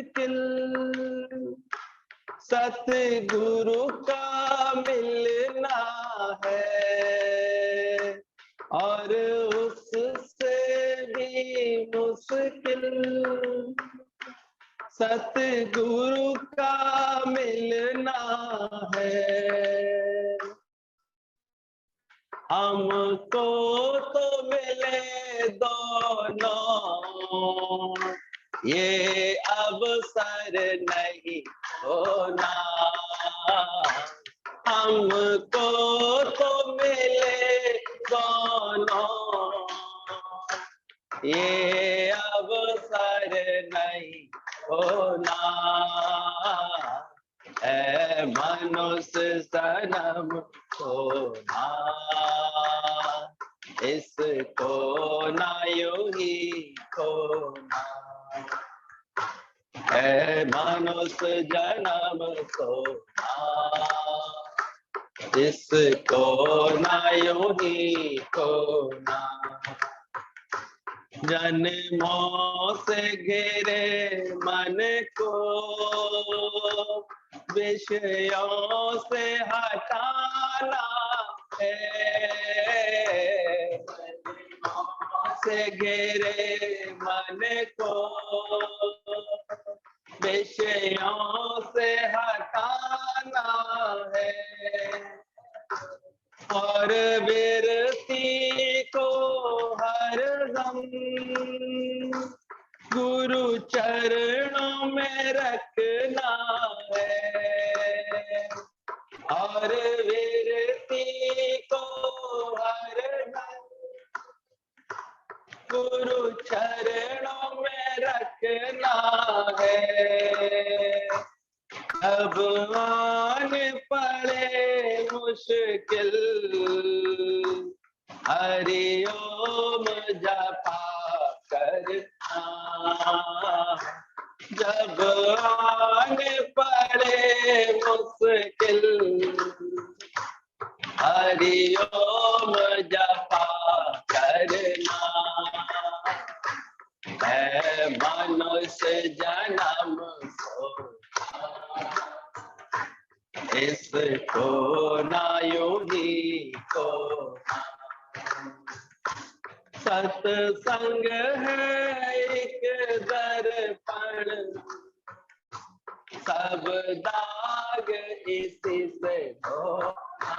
मुश्किल, सतगुरु का मिलना है और उससे भी मुश्किल, सतगुरु का मिलना है। हमको तो मिले दोनों, ये अवसर नहीं होना। हमको तो मिले दोनों, ये अवसर नहीं होना। ऐ मनुष्य जन्म होना, इसको ना यूं ही खोना। ऐ मनुष्य जन्म होना, इसको ना यूं ही खोना। जन्मों से घिरे मन को विषयों से हटाना है। जन्मों से घिरे मन को विषयों से हटाना है और विरती को हरदम गुरु चरणों में रखना है और विरती को हरदम गुरु चरणों में रखना है। अब आने पड़े मुश्किल, हरि ओम जपा करना। जब आने पड़े मुश्किल, हरि ओम जपा करना। है मनुष्य जन्म इसको ना यूं ही खोना। सत्संग है एक दर्पण, सब दाग इसी से धोना।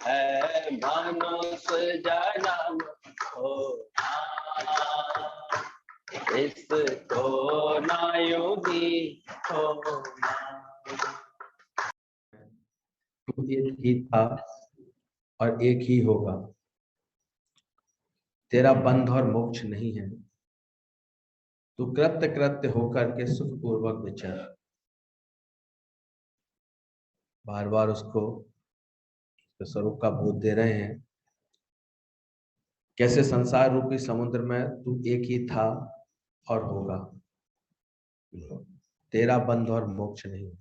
है मनुष्य जन्म होना, इसको ना यूं ही खोना। तू एक ही था और एक ही होगा, तेरा बंध और मोक्ष नहीं है। तू कृत्य कृत्य होकर के सुख पूर्वक विचर। बार बार उसको स्वरूप का बोध दे रहे हैं। कैसे संसार रूपी समुद्र में तू एक ही था और होगा, तेरा बंध और मोक्ष नहीं।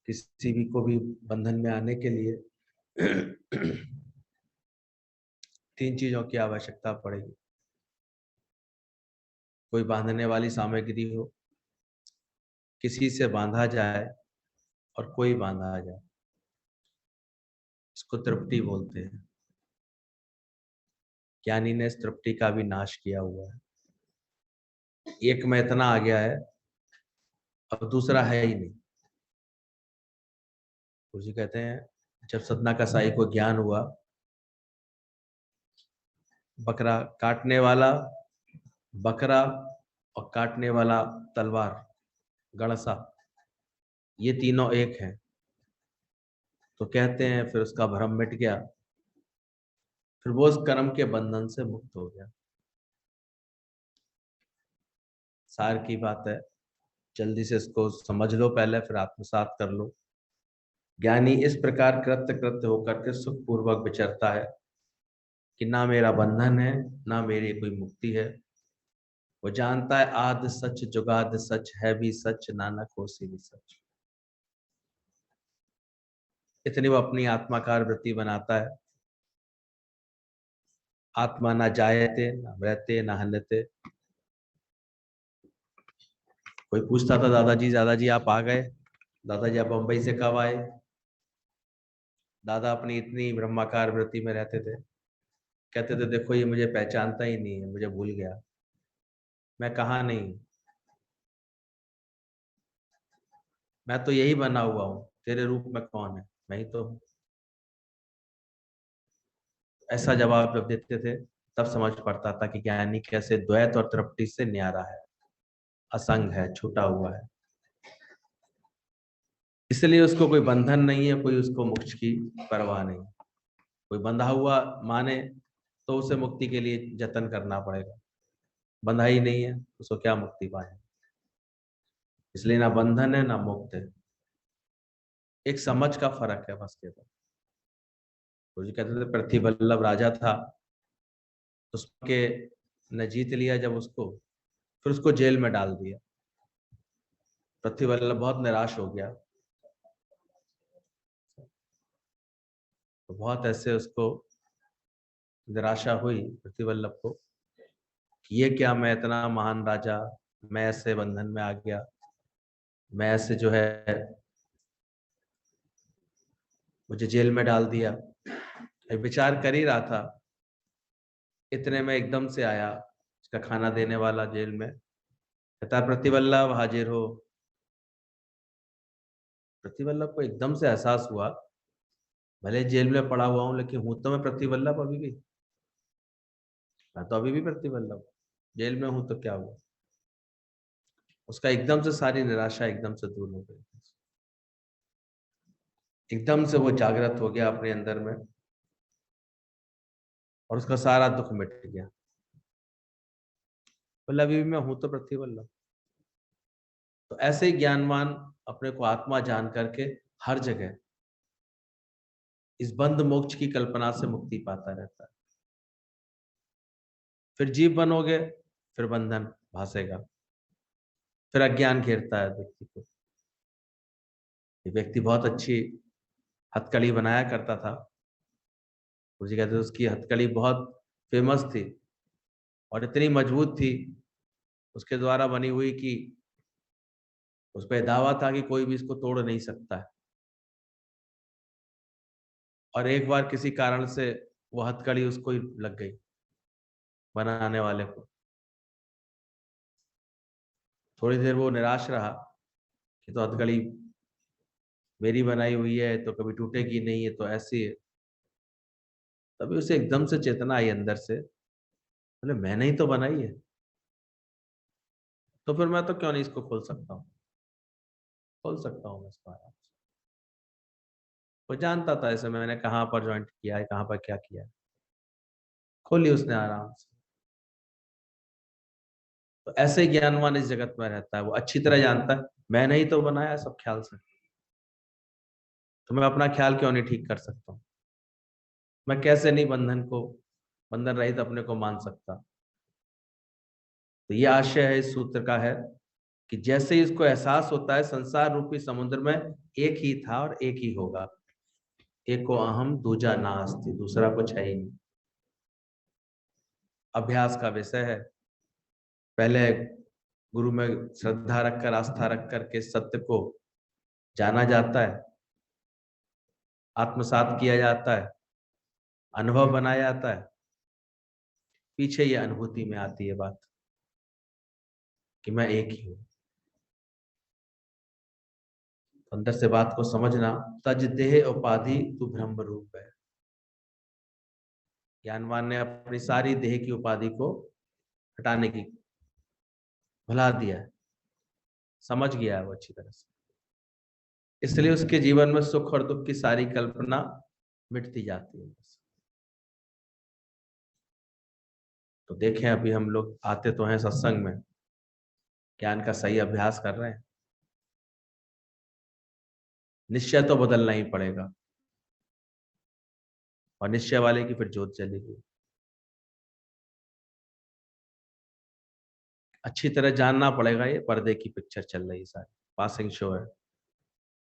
किसी भी को भी बंधन में आने के लिए तीन चीजों की आवश्यकता पड़ेगी। कोई बांधने वाली सामग्री हो, किसी से बांधा जाए और कोई बांधा जाए। इसको तृप्ति बोलते हैं। ज्ञानी ने इस तृप्ति का भी नाश किया हुआ है। एक में इतना आ गया है, अब दूसरा है ही नहीं। गुरुजी कहते हैं जब सतना कसाई को ज्ञान हुआ, बकरा काटने वाला बकरा और काटने वाला तलवार गणसा, ये तीनों एक हैं। तो कहते हैं फिर उसका भ्रम मिट गया, फिर वो उस कर्म के बंधन से मुक्त हो गया। सार की बात है, जल्दी से इसको समझ लो पहले, फिर आत्मसात कर लो। ज्ञानी इस प्रकार कृत्य कृत्य होकर के सुख पूर्वक विचरता है कि ना मेरा बंधन है, ना मेरी कोई मुक्ति है। वो जानता है आदि सच जुगाद सच है भी सच, नानक होसी भी सच। इतनी वो अपनी आत्माकार वृत्ति बनाता है। आत्मा ना जायते ना मृते ना हन्यते, कोई पूछता था दादाजी आप आ गए, दादाजी आप बम्बई से कब आए। दादा अपनी इतनी ब्रह्माकार वृत्ति में रहते थे, कहते थे देखो ये मुझे पहचानता ही नहीं है, मुझे भूल गया, मैं कहाँ नहीं, मैं तो यही बना हुआ हूँ, तेरे रूप में कौन है, मैं ही तो हूँ। ऐसा जवाब जब देते थे तब समझ पड़ता था कि ज्ञानी कैसे द्वैत और तृप्ति से न्यारा है, असंग है, छूटा हुआ है। इसलिए उसको कोई बंधन नहीं है, कोई उसको मोक्ष की परवाह नहीं। कोई बंधा हुआ माने तो उसे मुक्ति के लिए जतन करना पड़ेगा, बंधा ही नहीं है उसको क्या मुक्ति पाए। इसलिए ना बंधन है ना मुक्त है, एक समझ का फर्क है बस केवल। तो जी कहते थे पृथ्वी वल्लभ राजा था, उसके न जीत लिया जब उसको, फिर उसको जेल में डाल दिया। पृथ्वी वल्लभ बहुत निराश हो गया, तो बहुत ऐसे उसको निराशा हुई पृथ्वी वल्लभ को कि ये क्या, मैं इतना महान राजा, मैं ऐसे बंधन में आ गया, मैं ऐसे जो है मुझे जेल में डाल दिया। एक विचार कर ही रहा था, इतने में एकदम से आया उसका खाना देने वाला जेल में, कहता प्रतिवल्लभ हाजिर हो। प्रतिवल्लभ को एकदम से एहसास हुआ, भले जेल में पड़ा हुआ हूं लेकिन हूं तो मैं प्रतिवल्लभ अभी भी, मैं तो अभी भी प्रतिवल्लभ, जेल में हूं तो क्या हुआ। उसका एकदम से सारी निराशा एकदम से दूर हो गई, एकदम से वो जागृत हो गया अपने अंदर में और उसका सारा दुख मिट गया। बोला अभी भी मैं हूं तो प्रतिवल्लभ। तो ऐसे ही ज्ञानवान अपने को आत्मा जान करके हर जगह इस बंध मोक्ष की कल्पना से मुक्ति पाता रहता है। फिर जीव बनोगे, फिर बंधन भासेगा, फिर अज्ञान घेरता है व्यक्ति को। ये व्यक्ति बहुत अच्छी हथकड़ी बनाया करता था, गुरु जी कहते थे उसकी हथकड़ी बहुत फेमस थी और इतनी मजबूत थी उसके द्वारा बनी हुई कि उस पर दावा था कि कोई भी इसको तोड़ नहीं सकता है। और एक बार किसी कारण से वो हथकड़ी उसको ही लग गई, बनाने वाले को। थोड़ी देर वो निराश रहा कि तो हथकड़ी मेरी बनाई हुई है तो कभी टूटेगी नहीं, है तो ऐसी है। तभी उसे एकदम से चेतना आई अंदर से, बोले मैंने ही तो बनाई है, तो फिर मैं तो क्यों नहीं इसको खोल सकता हूँ, खोल सकता हूँ मैं इसको आराम से। वो जानता था ऐसे मैंने कहाँ पर ज्वाइंट किया है, कहाँ पर क्या किया है, खोली उसने आराम से। तो ऐसे ही ज्ञानवान इस जगत में रहता है, वो अच्छी तरह जानता है मैंने ही तो बनाया सब ख्याल से, तो मैं अपना ख्याल क्यों नहीं ठीक कर सकता हूँ, मैं कैसे नहीं बंधन को, बंधन रहित अपने को मान सकता। तो ये आशय है इस सूत्र का है कि जैसे ही इसको एहसास होता है संसार रूपी समुद्र में एक ही था और एक ही होगा, एको अहम दूजा नास्ति, दूसरा कुछ है ही नहीं। अभ्यास का विषय है, पहले गुरु में श्रद्धा रखकर आस्था रख कर के सत्य को जाना जाता है, आत्मसात किया जाता है, अनुभव बनाया जाता है, पीछे ये अनुभूति में आती है बात कि मैं एक ही हूं। अंदर से बात को समझना, तज देह उपाधि तू ब्रह्म रूप है। ज्ञानवान ने अपनी सारी देह की उपाधि को हटाने की भुला दिया है, समझ गया है वो अच्छी तरह से, इसलिए उसके जीवन में सुख और दुख की सारी कल्पना मिटती जाती है। तो देखें अभी हम लोग आते तो हैं सत्संग में, ज्ञान का सही अभ्यास कर रहे हैं, निश्चय तो बदलना ही पड़ेगा और निश्चय वाले की फिर जोत जलेगी। अच्छी तरह जानना पड़ेगा ये पर्दे की पिक्चर चल रही सारी, पासिंग शो है,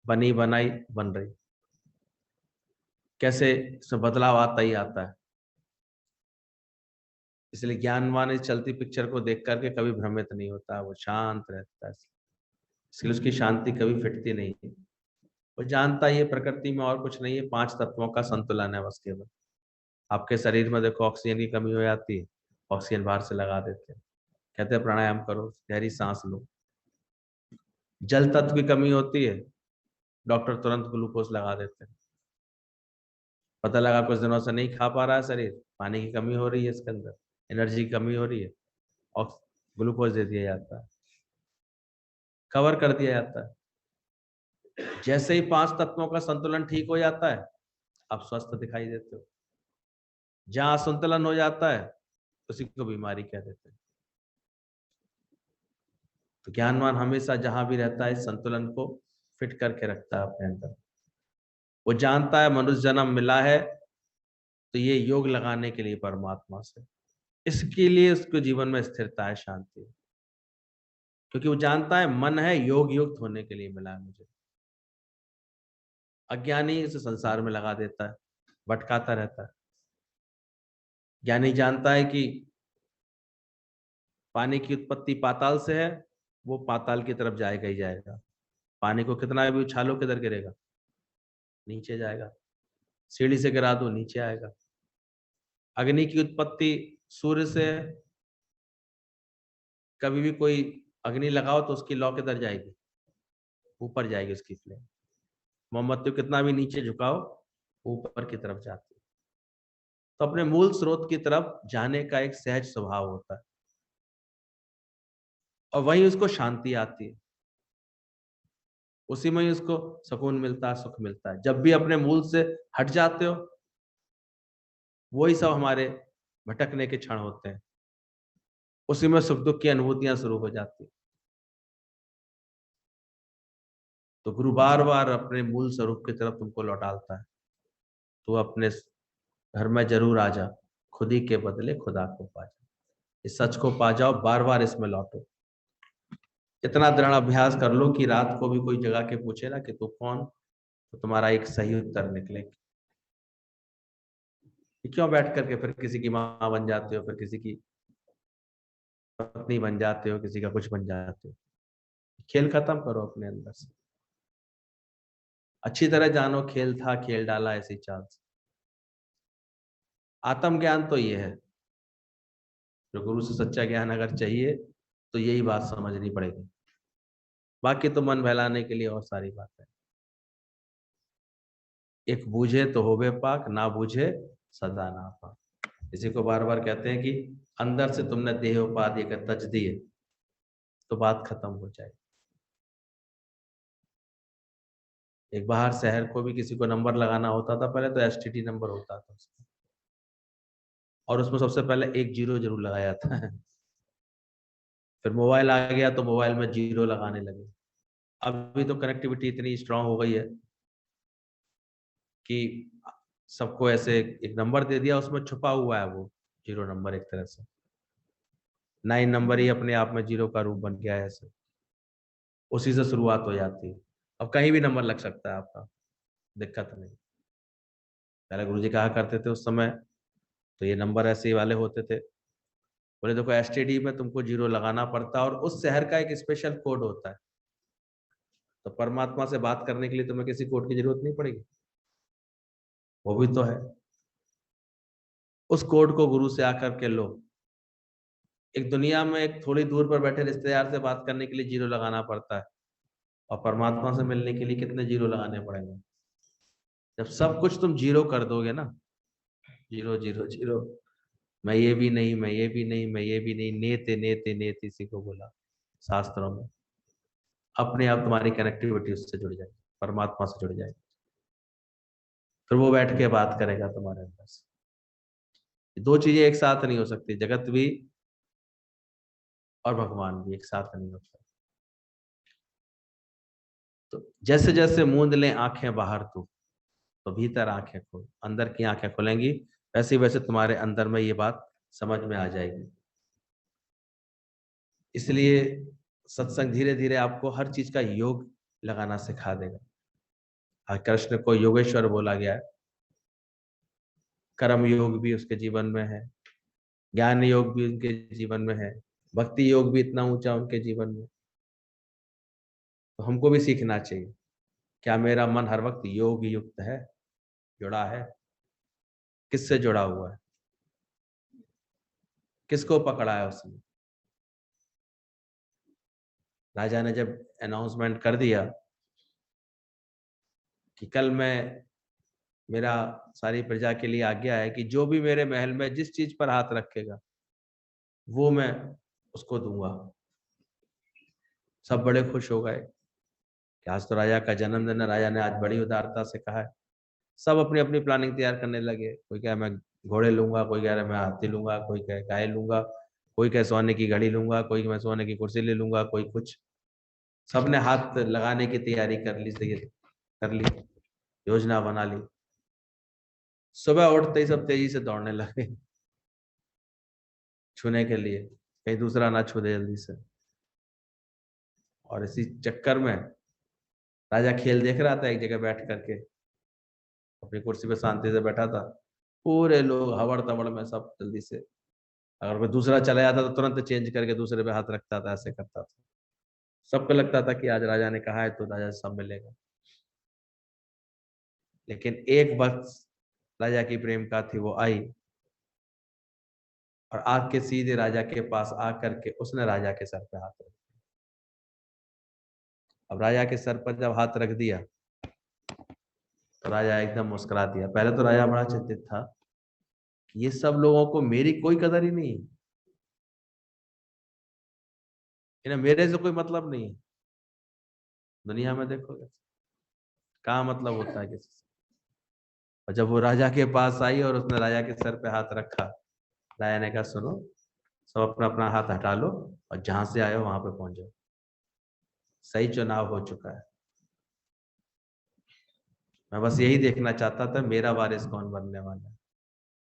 बनी बनाई बन रही, कैसे इसमें बदलाव आता ही आता है। इसलिए ज्ञानवान इस चलती पिक्चर को देख करके कभी भ्रमित नहीं होता, वो शांत रहता है। इसलिए उसकी शांति कभी फिटती नहीं है। वो जानता है ये प्रकृति में और कुछ नहीं है, 5 तत्वों का संतुलन है बस केवल। आपके शरीर में देखो ऑक्सीजन की कमी हो जाती है, ऑक्सीजन बाहर से लगा देते हैं, कहते हैं प्राणायाम करो, गहरी सांस लो। जल तत्व की कमी होती है, डॉक्टर तुरंत ग्लूकोज लगा देते हैं। पता लगा कुछ दिनों से नहीं खा पा रहा है शरीर, पानी की कमी हो रही है इसके अंदर, एनर्जी की कमी हो रही है, और ग्लूकोज दे दिया जाता है, कवर कर दिया जाता है। जैसे ही 5 तत्वों का संतुलन ठीक हो जाता है, आप स्वस्थ दिखाई देते हो। जहां असंतुलन हो जाता है उसी को बीमारी कह देते हैं। तो ज्ञानवान हमेशा जहां भी रहता है संतुलन को फिट करके रखता है अपने अंदर। वो जानता है मनुष्य जन्म मिला है तो ये योग लगाने के लिए परमात्मा से, इसके लिए उसको जीवन में स्थिरता है, शांति है। क्योंकि वो जानता है मन है योग युक्त होने के लिए मिला है मुझे। अज्ञानी इस संसार में लगा देता है, भटकाता रहता है। ज्ञानी जानता है कि पानी की उत्पत्ति पाताल से है, वो पाताल की तरफ जाएगा ही जाएगा। पानी को कितना भी उछालो किधर गिरेगा, नीचे जाएगा। सीढ़ी से गिरा दो नीचे आएगा। अग्नि की उत्पत्ति सूर्य से है, कभी भी कोई अग्नि लगाओ तो उसकी लौ किधर जाएगी, ऊपर जाएगी उसकी फ्लेम। मोमबत्ती को कितना भी नीचे झुकाओ ऊपर की तरफ जाती है। तो अपने मूल स्रोत की तरफ जाने का एक सहज स्वभाव होता है, और वहीं उसको शांति आती है, उसी में ही उसको सुकून मिलता है, सुख मिलता है। जब भी अपने मूल से हट जाते हो, वही सब हमारे भटकने के क्षण होते हैं, उसी में सुख दुख की अनुभूतियां शुरू हो जाती। तो गुरु बार बार अपने मूल स्वरूप की तरफ तुमको लौटाता है। तो अपने घर में जरूर आ जा, खुद ही के बदले खुदा को पा जा। इस सच को पा जाओ, बार बार इसमें लौटो। इतना दृढ़ अभ्यास कर लो कि रात को भी कोई जगह के पूछे ना कि तू कौन, तो तुम्हारा एक सही उत्तर निकले। क्यों बैठ करके फिर किसी की माँ बन जाते हो, फिर किसी की पत्नी बन जाते हो, किसी का कुछ बन जाते हो। खेल खत्म करो अपने अंदर से। अच्छी तरह जानो खेल था, खेल डाला ऐसी चाल से। आत्मज्ञान तो ये है, जो गुरु से सच्चा ज्ञान अगर चाहिए तो यही बात समझनी पड़ेगी। बाकी तो मन बहलाने के लिए और सारी बात है। एक बूझे तो होवे पाक, ना बूझे सदा ना पाक। इसी को बार बार कहते हैं कि अंदर से तुमने देह उपाधि का तज दिए तो बात खत्म हो जाएगी। एक बाहर शहर को भी किसी को नंबर लगाना होता था पहले, तो एसटीडी नंबर होता था उसमें, और उसमें सबसे पहले 1 जीरो जरूर लगाया था। फिर मोबाइल आ गया तो मोबाइल में जीरो लगाने लगे। अभी तो कनेक्टिविटी इतनी स्ट्रांग हो गई है कि सबको ऐसे एक नंबर दे दिया, उसमें छुपा हुआ है वो जीरो नंबर। एक तरह से 9 नंबर ही अपने आप में जीरो का रूप बन गया है। ऐसे उसी से शुरुआत हो जाती है। अब कहीं भी नंबर लग सकता है आपका, दिक्कत नहीं। पहले गुरुजी कहा करते थे उस समय, तो ये नंबर ऐसे ही वाले होते थे। बोले देखो एसटीडी में तुमको जीरो लगाना पड़ता है, और उस शहर का एक स्पेशल कोड होता है। तो परमात्मा से बात करने के लिए तुम्हें किसी कोड की जरूरत नहीं पड़ेगी, वो भी तो है। उस कोड को गुरु से आकर के लो। एक दुनिया में एक थोड़ी दूर पर बैठे रिश्तेदार से बात करने के लिए जीरो लगाना पड़ता है, और परमात्मा से मिलने के लिए कितने जीरो लगाने पड़ेंगे। जब सब कुछ तुम जीरो कर दोगे ना, जीरो जीरो जीरो, मैं ये भी नहीं, मैं ये भी नहीं, मैं ये भी नहीं, नेते नेते नेते इसी को बोला शास्त्रों में। अपने आप तुम्हारी कनेक्टिविटी उससे जुड़ जाएगी, परमात्मा से जुड़ जाएगी। फिर वो बैठ के बात करेगा तुम्हारे अंदर से। दो चीजें एक साथ नहीं हो सकती, जगत भी और भगवान भी एक साथ नहीं होता। तो जैसे जैसे मूंद लें आंखें बाहर तो भीतर आंखें खोल, अंदर की आंखें खुलेंगी, वैसे वैसे तुम्हारे अंदर में ये बात समझ में आ जाएगी। इसलिए सत्संग धीरे धीरे आपको हर चीज का योग लगाना सिखा देगा। कृष्ण को योगेश्वर बोला गया है, कर्म योग भी उसके जीवन में है, ज्ञान योग भी उनके जीवन में है, भक्ति योग भी इतना ऊंचा उनके जीवन में। तो हमको भी सीखना चाहिए। क्या मेरा मन हर वक्त योग युक्त है, जुड़ा है? किससे जुड़ा हुआ है? किसको पकड़ा है उसने? राजा ने जब अनाउंसमेंट कर दिया कि कल मैं, मेरा सारी प्रजा के लिए आज्ञा है कि जो भी मेरे महल में जिस चीज पर हाथ रखेगा वो मैं उसको दूंगा, सब बड़े खुश हो गए कि आज तो राजा का जन्मदिन है। राजा ने आज बड़ी उदारता से कहा है। सब अपनी अपनी प्लानिंग तैयार करने लगे। कोई कहे मैं घोड़े लूंगा, कोई कह रहा मैं हाथी लूंगा, कोई कहे गाय लूंगा, कोई कहे सोने की घड़ी लूंगा, कोई मैं सोने की कुर्सी ले लूंगा, कोई कुछ। सबने हाथ लगाने की तैयारी कर ली, सही कर ली, योजना बना ली। सुबह उठते ही सब तेजी से दौड़ने लगे छूने के लिए, कहीं दूसरा ना छू दे जल्दी से। और इसी चक्कर में राजा खेल देख रहा था एक जगह बैठ करके, अपनी कुर्सी पे शांति से बैठा था। पूरे लोग हवड़ तवड़ में सब जल्दी से, अगर कोई दूसरा चला जाता तो तुरंत चेंज करके दूसरे पे हाथ रखता था, ऐसे करता था। सबको लगता था कि आज राजा ने कहा है तो राजा से सब मिलेगा। लेकिन एक वक्त राजा की प्रेमिका थी, वो आई और आग के सीधे राजा के पास आकर के उसने राजा के सर पे हाथ रख दिया। अब राजा के सर पर जब हाथ रख दिया तो राजा एकदम मुस्कुरा दिया। पहले तो राजा बड़ा चिंतित था कि ये सब लोगों को मेरी कोई कदर ही नहीं है, इन्हें मेरे से कोई मतलब नहीं है। दुनिया में देखोगे कहाँ मतलब होता है किसी से। और जब वो राजा के पास आई और उसने राजा के सर पे हाथ रखा, राजा ने कहा सुनो, सब अपना अपना हाथ हटा लो और जहां से आए हो वहां पे पहुंच जाओ। सही चुनाव हो चुका है। मैं बस यही देखना चाहता था मेरा वारिस कौन बनने वाला है,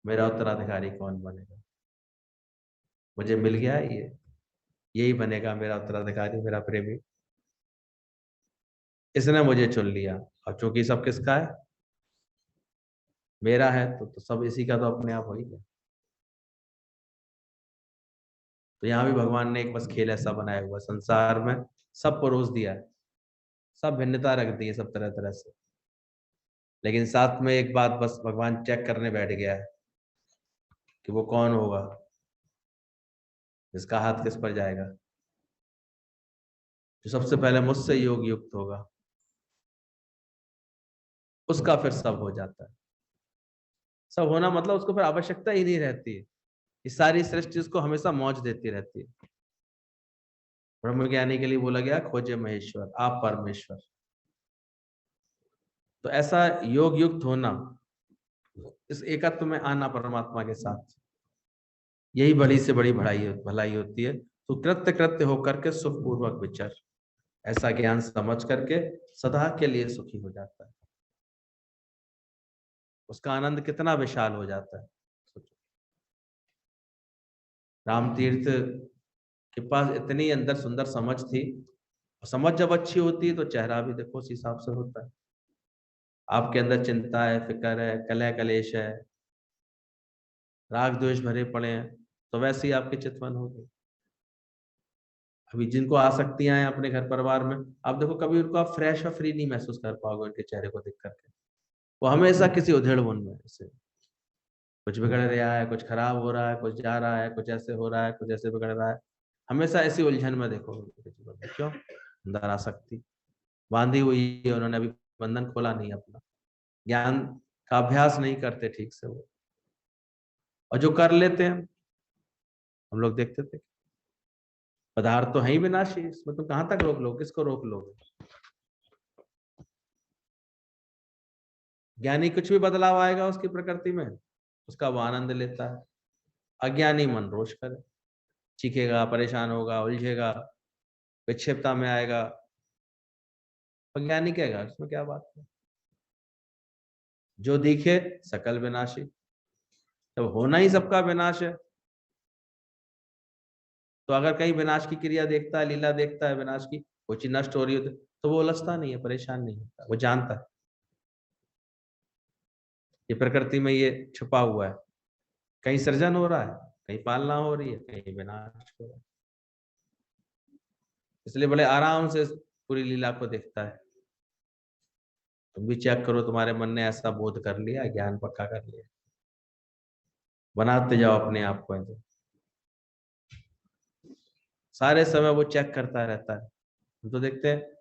मेरा उत्तराधिकारी कौन बनेगा। मुझे मिल गया है ये, यही बनेगा मेरा उत्तराधिकारी, मेरा प्रेमी। इसने मुझे चुन लिया। और चूंकि सब किसका है, मेरा है, तो सब इसी का तो अपने आप हो ही गया। तो यहाँ भी भगवान ने एक बस खेल ऐसा बनाया हुआ, संसार में सब परोस दिया है, सब भिन्नता रख दी है सब तरह तरह से। लेकिन साथ में एक बात बस भगवान चेक करने बैठ गया है कि वो कौन होगा जिसका हाथ किस पर जाएगा। जो सबसे पहले मुझसे योग युक्त होगा उसका फिर सब हो जाता है। सब होना मतलब उसको फिर आवश्यकता ही नहीं रहती है। इस सारी सृष्टि उसको हमेशा मौज देती रहती है। ब्रह्म ज्ञानी के लिए बोला गया खोजे महेश्वर, आप परमेश्वर। तो ऐसा योग युक्त होना, इस एकत्व में आना परमात्मा के साथ, यही बड़ी से बड़ी भलाई होती है। तो कृत्य कृत्य होकर के सुखपूर्वक विचर, ऐसा ज्ञान समझ करके सदा के लिए सुखी हो जाता है। उसका आनंद कितना विशाल हो जाता है। सोचो, राम तीर्थ के पास इतनी अंदर सुंदर समझ थी। समझ जब अच्छी होती है तो चेहरा भी देखो उस हिसाब से होता है। आपके अंदर चिंता है, फिक्र है, कलह कलेश है, राग द्वेष भरे पड़े हैं, तो वैसे ही आपके चितवन होगी। अभी जिनको आसक्तियां हैं अपने घर परिवार में, आप देखो कभी उनको आप फ्रेश और फ्री नहीं महसूस कर पाओगे उनके चेहरे को देख करके। वो हमेशा किसी उधेड़ बुन में से कुछ बिगड़ रहा है, कुछ खराब हो रहा है, कुछ जा रहा है, कुछ ऐसे हो रहा है, कुछ ऐसे बिगड़ रहा है। हमेशा ऐसी उलझन में देखो उनके जीवन में। क्यों? अंदर आसक्ति बांधी हुई है, उन्होंने अभी बंधन खोला नहीं अपना, ज्ञान का अभ्यास नहीं करते ठीक से वो। और जो कर लेते हैं, हम लोग देखते थे पदार्थ तो है ही विनाशी, इसमें तो कहां तक रोक लो, किसको रोक लोगे। ज्ञानी कुछ भी बदलाव आएगा उसकी प्रकृति में, उसका वो आनंद लेता है। अज्ञानी मन रोष करे, चीखेगा, परेशान होगा, उलझेगा, विक्षेपता में आएगा। अज्ञानी कहेगा इसमें क्या बात है, जो दिखे सकल विनाशी। जब होना ही सबका विनाश है, तो अगर कहीं विनाश की क्रिया देखता है, लीला देखता है विनाश की, कोई चीज नष्ट हो रही होती तो वो उलझता नहीं है, परेशान नहीं होता, वो जानता है ये प्रकृति में ये छुपा हुआ है। कहीं सृजन हो रहा है, कहीं पालना हो रही है, कहीं विनाश हो रहा है। इसलिए बड़े आराम से पूरी लीला को देखता है। तुम भी चेक करो, तुम्हारे मन ने ऐसा बोध कर लिया, ज्ञान पक्का कर लिया, बनाते जाओ अपने आप को ऐसे। सारे समय वो चेक करता रहता है। हम तो देखते हैं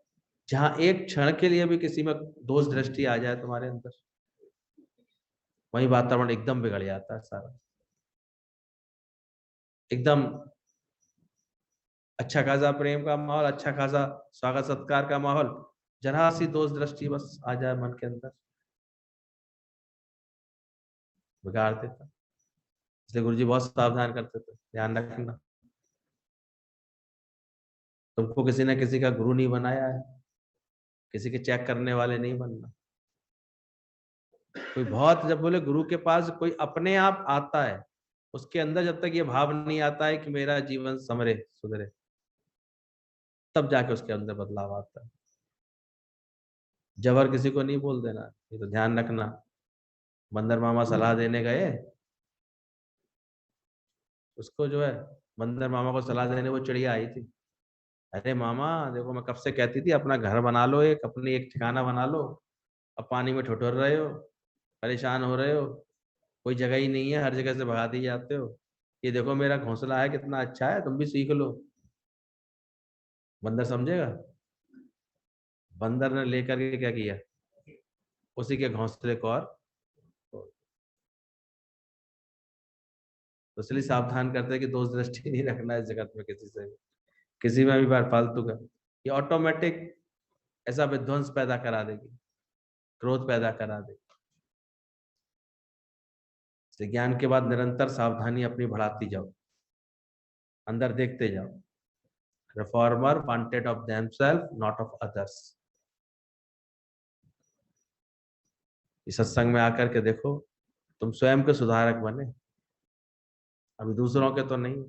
जहां एक क्षण के लिए भी किसी में दोष दृष्टि आ जाए तुम्हारे अंदर, वही वातावरण एकदम बिगड़ जाता है सारा। एकदम अच्छा खासा प्रेम का माहौल, अच्छा खासा स्वागत सत्कार का माहौल, जरा सी दोष दृष्टि बस आ जाए मन के अंदर, बिगाड़ देता। इसलिए गुरु जी बहुत सावधान करते थे, ध्यान रखना, तुमको किसी ने किसी का गुरु नहीं बनाया है, किसी के चेक करने वाले नहीं बनना। कोई बहुत, जब बोले गुरु के पास कोई अपने आप आता है, उसके अंदर जब तक ये भाव नहीं आता है कि मेरा जीवन संवरे सुधरे, तब जाके उसके अंदर बदलाव आता है। जबर किसी को नहीं बोल देना, ये तो ध्यान रखना। बंदर मामा सलाह देने गए, उसको जो है, बंदर मामा को सलाह देने वो चिड़िया आई थी। अरे मामा देखो, मैं कब से कहती थी अपना घर बना लो, एक अपनी एक ठिकाना बना लो, अब पानी में ठुठुर रहे हो, परेशान हो रहे हो, कोई जगह ही नहीं है, हर जगह से भगा दी जाते हो। ये देखो मेरा घोंसला है कितना अच्छा है, तुम भी सीख लो। बंदर समझेगा? बंदर ने लेकर के क्या किया, उसी के घोंसले को और तो इसलिए सावधान करते हैं कि दोष दृष्टि नहीं रखना है जगत में किसी से, किसी में भी बार फालतू का, ये ऑटोमेटिक ऐसा विध्वंस पैदा करा देगी, क्रोध पैदा करा देगी। इसलिए ज्ञान के बाद निरंतर सावधानी अपनी बढ़ाती जाओ, अंदर देखते जाओ। Reformer wanted of themself not of others. इस सत्संग में आकर के देखो, तुम स्वयं के सुधारक बने, अभी दूसरों के तो नहीं।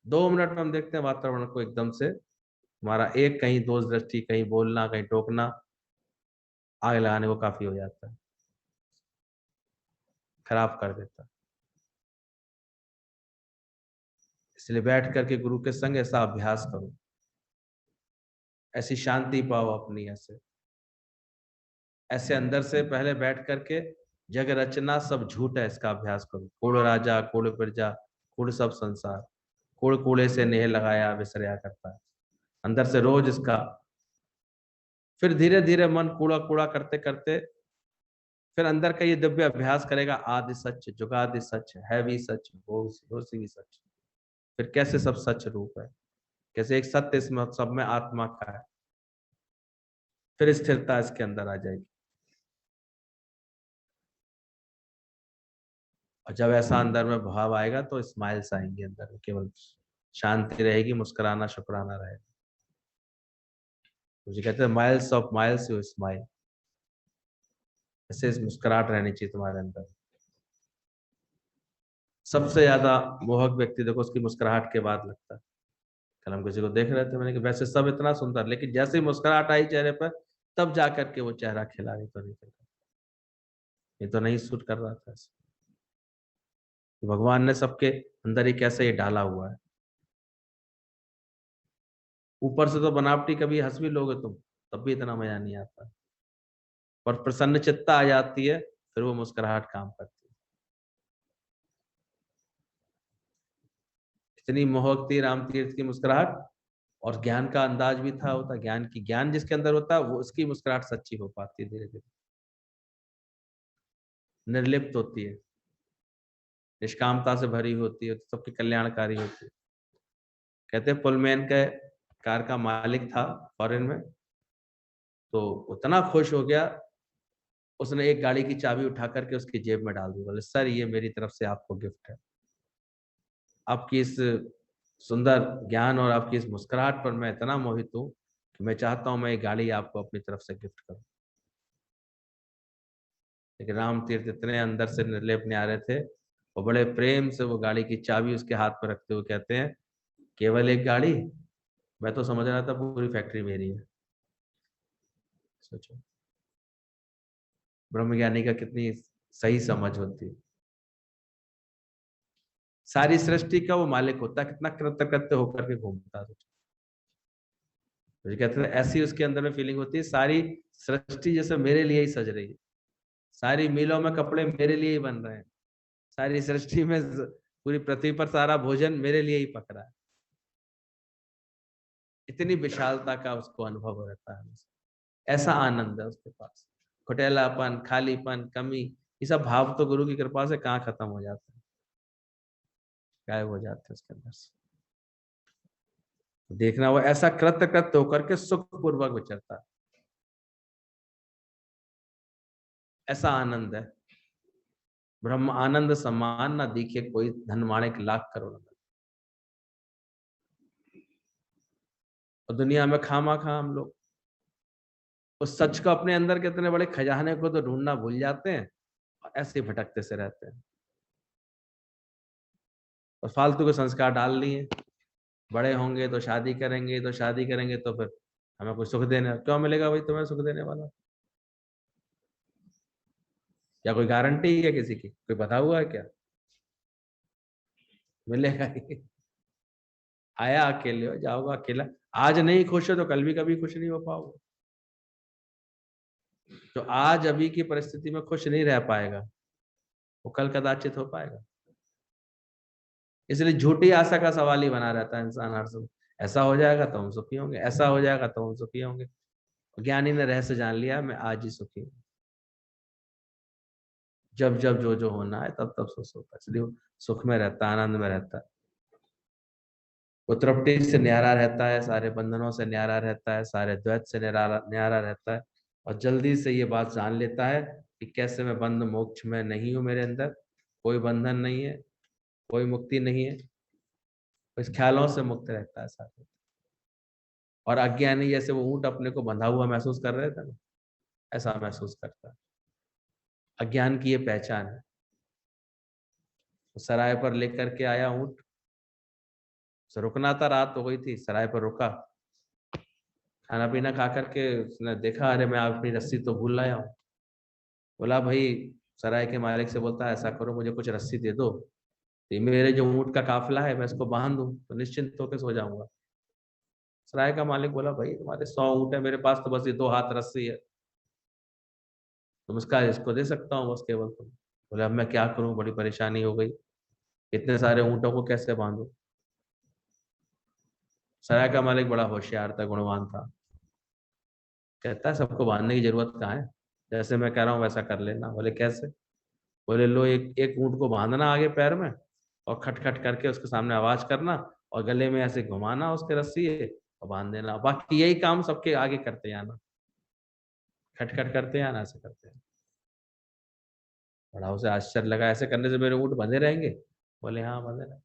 2 मिनट में हम देखते हैं वातावरण को एकदम से, हमारा एक कहीं दोष दृष्टि, कहीं बोलना, कहीं टोकना, आग लगाने को काफी हो जाता है, खराब कर देता है। इसलिए बैठ करके गुरु के संग ऐसा अभ्यास करो, ऐसी शांति पाओ अपनी, ऐसे अंदर से पहले बैठ करके जग रचना सब झूठ है इसका अभ्यास करो। कूड़ राजा कूड़ प्रजा कूड़ सब संसार, कूड़ कूड़े से नेह लगाया विसर्या करता है, अंदर से रोज इसका। फिर धीरे धीरे मन कूड़ा कूड़ा करते करते फिर अंदर का ये दिव्य अभ्यास करेगा, आदि सच जुगादि सच है भी सच वो भी सच। फिर कैसे सब सच रूप है, कैसे एक सत्य इसमें सब में आत्मा का है, फिर स्थिरता इसके अंदर आ जाएगी। और जब ऐसा अंदर में भाव आएगा तो स्माइल्स आएंगी अंदर में, केवल शांति रहेगी, मुस्कुराना शुक्राना रहेगा। मुझे कहते हैं miles of miles you smile, ऐसे मुस्कुराहट रहनी चाहिए तुम्हारे अंदर। सबसे ज्यादा मोहक व्यक्ति देखो उसकी मुस्कुराहट के बाद लगता है। कल हम किसी को देख रहे थे, मैंने कहा वैसे सब इतना सुंदर, लेकिन जैसे ही मुस्कुराहट आई चेहरे पर, तब जाकर के वो चेहरा खिला, नहीं तो नहीं खिला, ये तो नहीं सूट कर रहा था। भगवान ने सबके अंदर ही कैसे ये डाला हुआ है। ऊपर से तो बनावटी, कभी हंस भी लोगे तुम तब भी इतना मजा नहीं आता, पर प्रसन्न चित्ता आ जाती है, फिर वो मुस्कुराहट काम करती है। इतनी मोहक थी राम तीर्थ की मुस्कुराहट, और ज्ञान का अंदाज भी था, होता ज्ञान की, ज्ञान जिसके अंदर होता है वो उसकी मुस्कुराहट सच्ची हो पाती है, धीरे धीरे निर्लिप्त होती है, निष्कामता से भरी होती है, सबके कल्याणकारी होती है। कहते हैं पुलमैन के कार का मालिक था फॉरेन में, तो उतना खुश हो गया, उसने एक गाड़ी की चाबी उठा करके उसकी जेब में डाल दी, बोले सर ये मेरी तरफ से आपको गिफ्ट है, आपकी इस सुंदर ज्ञान और आपकी इस मुस्कुराहट पर मैं इतना मोहित हूँ कि मैं चाहता हूं मैं ये गाड़ी आपको अपनी तरफ से गिफ्ट करूं। लेकिन राम तीर्थ इतने अंदर से निर्लेप नहीं आ रहे थे, और बड़े प्रेम से वो गाड़ी की चाबी उसके हाथ पर रखते हुए कहते हैं, केवल एक गाड़ी, मैं तो समझ रहा था पूरी फैक्ट्री मेरी है। सोचो ब्रह्मज्ञानी का कितनी सही समझ होती है, सारी सृष्टि का वो मालिक होता है, कितना कृतकृत्य होकर के घूमता है। तो कहते हैं ऐसी उसके अंदर में फीलिंग होती है, सारी सृष्टि जैसे मेरे लिए ही सज रही है, सारी मीलों में कपड़े मेरे लिए ही बन रहे हैं, सारी सृष्टि में पूरी पृथ्वी पर सारा भोजन मेरे लिए ही पक रहा है। इतनी विशालता का उसको अनुभव रहता है, ऐसा आनंद है उसके पास। खुटेलापन, खालीपन, कमी, ये सब भाव तो गुरु की कृपा से कहाँ खत्म हो जाते हैं, गायब हो जाते हैं उसके अंदर से। देखना वो ऐसा कृत्य कृत्य होकर के सुख पूर्वक विचरता है, ऐसा आनंद है। ब्रह्म आनंद समान ना दिखे कोई, धन माणिक लाख करोड़। और दुनिया में खामा खा हम लोग उस सच को, अपने अंदर के इतने बड़े खजाने को तो ढूंढना भूल जाते हैं और ऐसे ही भटकते से रहते हैं और फालतू के संस्कार डाल लिए। बड़े होंगे तो शादी करेंगे, तो शादी करेंगे तो फिर हमें कोई सुख देने, क्यों मिलेगा भाई तुम्हें सुख देने वाला? या कोई गारंटी है किसी की? कोई बता हुआ है क्या मिलेगा ही? आया अकेले हो जाओगा अकेला। आज नहीं खुश हो तो कल भी कभी खुश नहीं हो पाओगे। तो आज अभी की परिस्थिति में खुश नहीं रह पाएगा वो कल कदाचित हो पाएगा। इसलिए झूठी आशा का सवाल ही बना रहता है इंसान हर समय। ऐसा हो जाएगा तो हम सुखी होंगे, ऐसा हो जाएगा तो हम सुखी होंगे। ज्ञानी ने रहस्य जान लिया, मैं आज ही सुखी हूँ। जब जब जो जो होना है तब तब सुख होता है, इसलिए वो सुख में रहता है, आनंद में रहता है। वो तृप्ति से न्यारा रहता है, सारे बंधनों से न्यारा रहता है, सारे द्वैत से न्यारा न्यारा रहता है। और जल्दी से ये बात जान लेता है कि कैसे मैं बंध मोक्ष में नहीं हूँ, मेरे अंदर कोई बंधन नहीं है, कोई मुक्ति नहीं है। इस ख्यालों से मुक्त रहता है सारे। और अज्ञानी जैसे वो ऊंट अपने को बंधा हुआ महसूस कर रहे थे ना, ऐसा महसूस करता है। अज्ञान की ये पहचान है। तो सराय पर लेकर के आया ऊंट, उसे रुकना था, रात हो गई थी, सराय पर रुका, खाना पीना खा करके उसने देखा, अरे मैं अपनी रस्सी तो भूल आया हूँ। बोला भाई, सराय के मालिक से बोलता है ऐसा करो मुझे कुछ रस्सी दे दो, तो ये मेरे जो ऊंट का काफिला है मैं इसको बांध दूं तो निश्चिंत होकर सो जाऊंगा। सराय का मालिक बोला भाई तुम्हारे 100 ऊंट है, मेरे पास तो बस ये 2 हाथ रस्सी है, तुम इसका इसको दे सकता हूँ बस केवल तुम। बोले अब मैं क्या करूं, बड़ी परेशानी हो गई, इतने सारे ऊंटों को कैसे बांधूं। सराय का मालिक बड़ा होशियार था, गुणवान था। कहता है सबको बांधने की जरूरत कहाँ है, जैसे मैं कह रहा हूँ वैसा कर लेना। बोले कैसे? बोले लो, एक एक ऊंट को बांधना आगे पैर में और खट खट करके उसके सामने आवाज करना और गले में ऐसे घुमाना उसके रस्सी और बांध देना, बाकी यही काम सबके आगे करते आना, खट खट करते आना, ऐसे करते हैं। बड़ा उसे आश्चर्य लगा, ऐसे करने से मेरे ऊंट बंधे रहेंगे? बोले हाँ बंधे रहेंगे।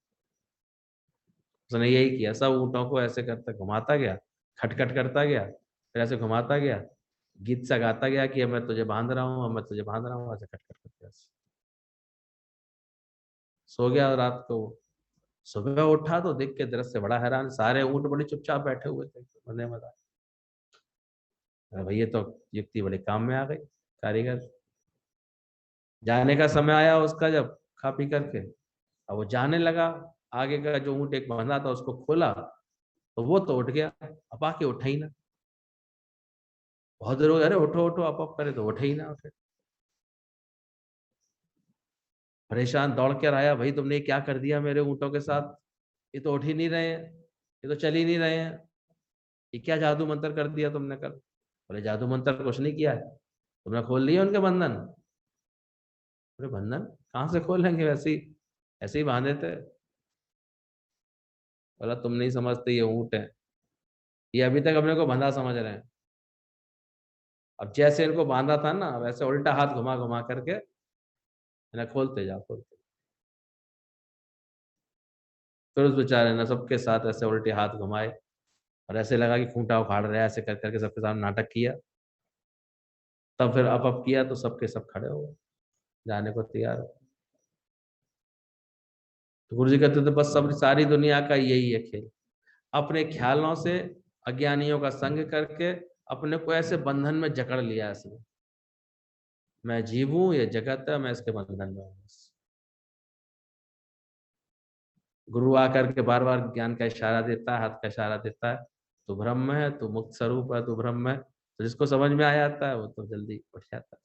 उसने यही किया, सब ऊँटों को ऐसे करते घुमाता गया, खटखट करता गया, फिर ऐसे घुमाता गया, गीत सा गाता गया कि अब मैं तुझे बांध रहा हूँ, अब मैं तुझे बांध रहा हूँ, ऐसे खटखट करके ऐसे सो गया। और रात को सुबह उठा तो देख के दृश्य बड़ा हैरान, सारे ऊँट बड़े चुपचाप बैठे हुए थे, मजे मजा। अरे भाई ये तो युक्ति बड़े काम में आ गई कारीगर। जाने का समय आया उसका, जब खा पी करके अब वो जाने लगा, आगे का जो ऊँट एक बंधा था उसको खोला तो वो तो उठ गया, अब आके उठा ही ना। बहुत देर हो गया, अरे उठो उठो, आप करे तो उठे ही ना उठे। परेशान दौड़ कर आया, भाई तुमने ये क्या कर दिया मेरे ऊँटों के साथ, ये तो उठ ही नहीं रहे हैं, ये तो चल ही नहीं रहे हैं, ये क्या जादू मंत्र कर दिया तुमने कल? बोले जादू मंत्र कुछ नहीं किया है, तुमने खोल लिया उनके बंधन। बोले बंधन कहाँ से खोलेंगे, वैसे ही ऐसे ही बांधे थे। बोला तुम नहीं समझते, ये ऊँट है, ये अभी तक अपने को बंधा समझ रहे हैं। अब जैसे इनको बांधा था ना, वैसे उल्टा हाथ घुमा घुमा करके इन्हें खोलते जाओ, खोलते। फिर उस बेचारे ने सबके साथ ऐसे उल्टे हाथ घुमाए और ऐसे लगा कि खूंटा उखाड़ रहा है, ऐसे कर करके सबके सामने नाटक किया। तब फिर अप किया तो सबके सब खड़े हो गए, जाने को तैयार हो। तो गुरु जी कहते थे बस सब सारी दुनिया का यही है खेल, अपने ख्यालों से अज्ञानियों का संग करके अपने को ऐसे बंधन में जकड़ लिया इसने। मैं जीव हूं, ये जगत है, मैं इसके बंधन में हूं। गुरु आकर के बार बार ज्ञान का इशारा देता है, हाथ का इशारा देता है, तू ब्रह्म है, तू मुक्त स्वरूप है, तू ब्रह्म है। तो जिसको समझ में आ जाता है वो तो जल्दी उठ जाता है,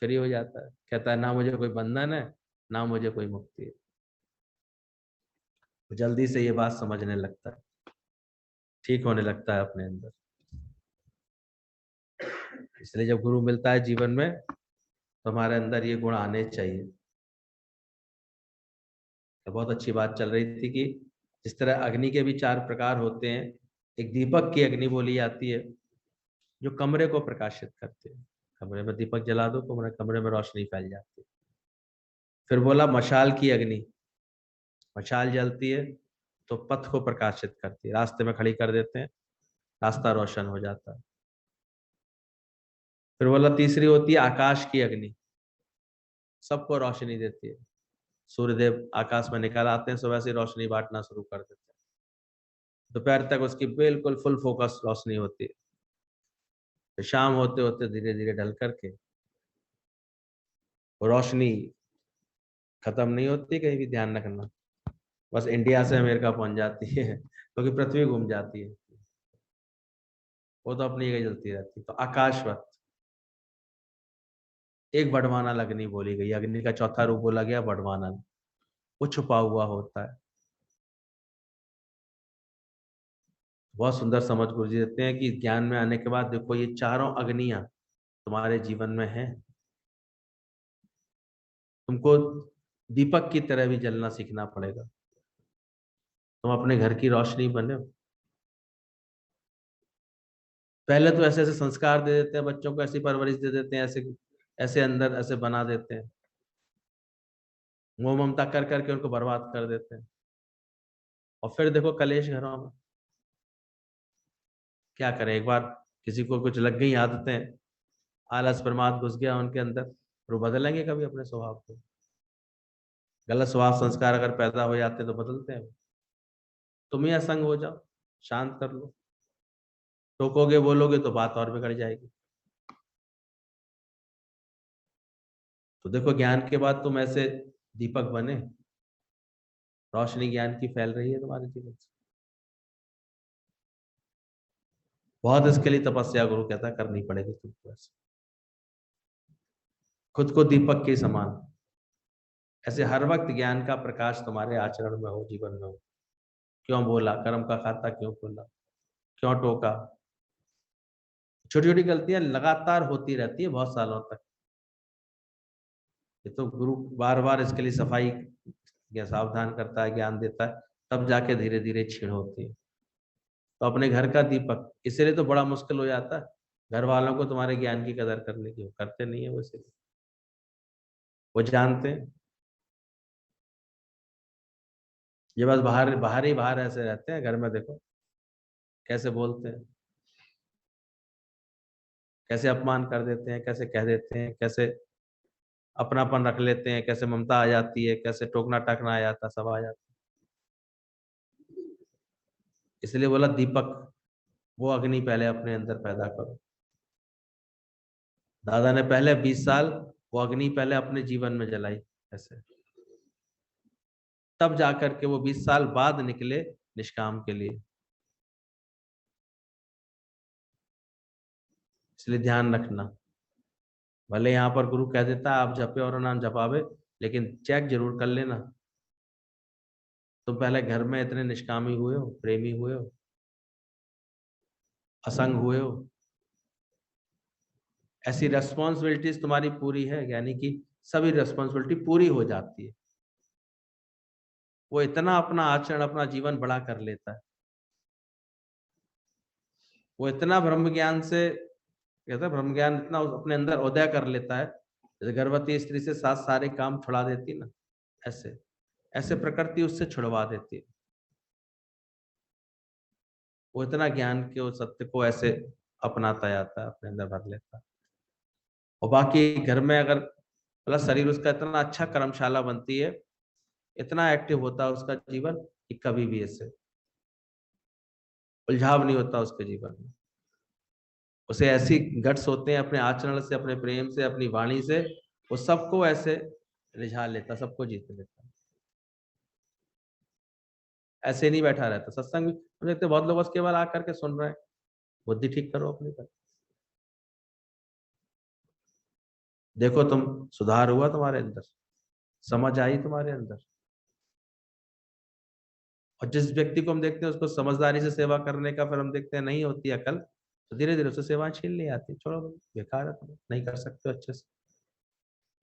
फ्री हो जाता है, कहता है ना मुझे कोई बंधन है, ना मुझे कोई मुक्ति है। वो जल्दी से ये बात समझने लगता है, ठीक होने लगता है अपने अंदर। इसलिए जब गुरु मिलता है जीवन में तो हमारे अंदर ये गुण आने चाहिए। तो बहुत अच्छी बात चल रही थी कि जिस तरह अग्नि के भी 4 प्रकार होते हैं। एक दीपक की अग्नि बोली जाती है जो कमरे को प्रकाशित करते हैं। कमरे में दीपक जला दो, कमरे में रोशनी फैल जाती है। फिर बोला मशाल की अग्नि, मशाल जलती है तो पथ को प्रकाशित करती है, रास्ते में खड़ी कर देते हैं, रास्ता रोशन हो जाता है। फिर बोला तीसरी होती है आकाश की अग्नि, सबको रोशनी देती है। सूर्यदेव आकाश में निकल आते हैं, सुबह से रोशनी बांटना शुरू कर देते हैं, दोपहर तक उसकी बिल्कुल फुल फोकस रोशनी होती है। फिर शाम होते होते धीरे धीरे ढल करके वो रोशनी खत्म नहीं होती, कहीं भी ध्यान रखना, बस इंडिया से अमेरिका पहुंच जाती है क्योंकि पृथ्वी घूम जाती है, वो तो अपनी जगह जलती रहती है। तो आकाशवत एक बड़वानल अग्नि बोली गई, अग्नि का चौथा रूप बोला गया बड़वानल, वो छुपा हुआ होता है। बहुत सुंदर समझ गुरु जी देते हैं कि ज्ञान में आने के बाद देखो ये चारों अग्नियां तुम्हारे जीवन में हैं। तुमको दीपक की तरह भी जलना सीखना पड़ेगा। तुम अपने घर की रोशनी बने हो। पहले तो ऐसे ऐसे संस्कार दे देते हैं बच्चों को, ऐसी परवरिश दे देते हैं, ऐसे ऐसे अंदर ऐसे बना देते हैं, मोह ममता कर करके उनको बर्बाद कर देते हैं। और फिर देखो कलेश घरों में। क्या करें, एक बार किसी को कुछ लग गई आदतें, आलस प्रमाद घुस गया उनके अंदर, फिर वो बदलेंगे कभी अपने स्वभाव को? गलत स्वभाव संस्कार अगर पैदा हो जाते हैं तो बदलते हैं। तुम ही असंग हो जाओ, शांत कर लो। टोकोगे बोलोगे तो बात और बिगड़ जाएगी। तो देखो ज्ञान के बाद तुम ऐसे दीपक बने, रोशनी ज्ञान की फैल रही है तुम्हारे जीवन से। बहुत इसके लिए तपस्या गुरु कहता है करनी पड़ेगी तुमको, ऐसे खुद को दीपक के समान, ऐसे हर वक्त ज्ञान का प्रकाश तुम्हारे आचरण में हो, जीवन में हो। क्यों बोला, कर्म का खाता क्यों खोला, क्यों टोका, छोटी छोटी गलतियां लगातार होती रहती है बहुत सालों तक। ये तो गुरु बार बार इसके लिए सफाई या सावधान करता है, ज्ञान देता है, तब जाके धीरे धीरे छीण होती है। तो अपने घर का दीपक, इसलिए तो बड़ा मुश्किल हो जाता है घर वालों को तुम्हारे ज्ञान की कदर करने की, वो करते नहीं है वो, इसलिए वो जानते हैं ये बस बाहर बाहर ही बाहर ऐसे रहते हैं, घर में देखो कैसे बोलते हैं, कैसे अपमान कर देते हैं, कैसे कह देते हैं, कैसे अपनापन रख लेते हैं, कैसे ममता आ जाती है, कैसे टोकना टाकना आ जाता, सब आ जाता। इसलिए बोला दीपक, वो अग्नि पहले अपने अंदर पैदा करो। दादा ने पहले 20 साल वो अग्नि पहले अपने जीवन में जलाई ऐसे, तब जाकर के वो 20 साल बाद निकले निष्काम के लिए। इसलिए ध्यान रखना, भले यहाँ पर गुरु कह देता है आप जपे और नाम जपावे, लेकिन चेक जरूर कर लेना तुम पहले घर में इतने निष्कामी हुए हो, प्रेमी हुए हो, असंग हुए हो। ऐसी रेस्पॉन्सिबिलिटीज तुम्हारी पूरी है, यानी कि सभी रेस्पॉन्सिबिलिटी पूरी हो जाती है। वो इतना अपना आचरण अपना जीवन बड़ा कर लेता है, वो इतना ब्रह्म ज्ञान से कहता है, ब्रह्म ज्ञान इतना अपने अंदर उदय कर लेता है, जैसे गर्भवती स्त्री से साथ सारे काम छुड़ा देती ना, ऐसे ऐसे प्रकृति उससे छुड़वा देती है। वो इतना ज्ञान के उस सत्य को ऐसे अपनाता जाता है, अपने अंदर भर लेता है। और बाकी घर में अगर मतलब शरीर उसका इतना अच्छा कर्मशाला बनती है, इतना एक्टिव होता है उसका जीवन कि कभी भी ऐसे उलझाव नहीं होता उसके जीवन में। उसे ऐसी गट्स होते हैं अपने आचरण से, अपने प्रेम से, अपनी वाणी से, वो सबको ऐसे रिझा लेता, सबको जीत लेता। ऐसे नहीं बैठा रहता। सत्संग में देखते बहुत लोग बस केवल आकर के सुन रहे हैं। बुद्धि ठीक करो अपनी पर। देखो तुम सुधार हुआ तुम्हारे अंदर, समझ आई तुम्हारे अंदर। और जिस व्यक्ति को हम देखते हैं उसको समझदारी से सेवा करने का फिर हम देखते हैं नहीं होती अकल, तो धीरे धीरे उससे सेवा छीन ली आती। छोड़ो भाई, बेकार है, तुम नहीं कर सकते हो अच्छे से।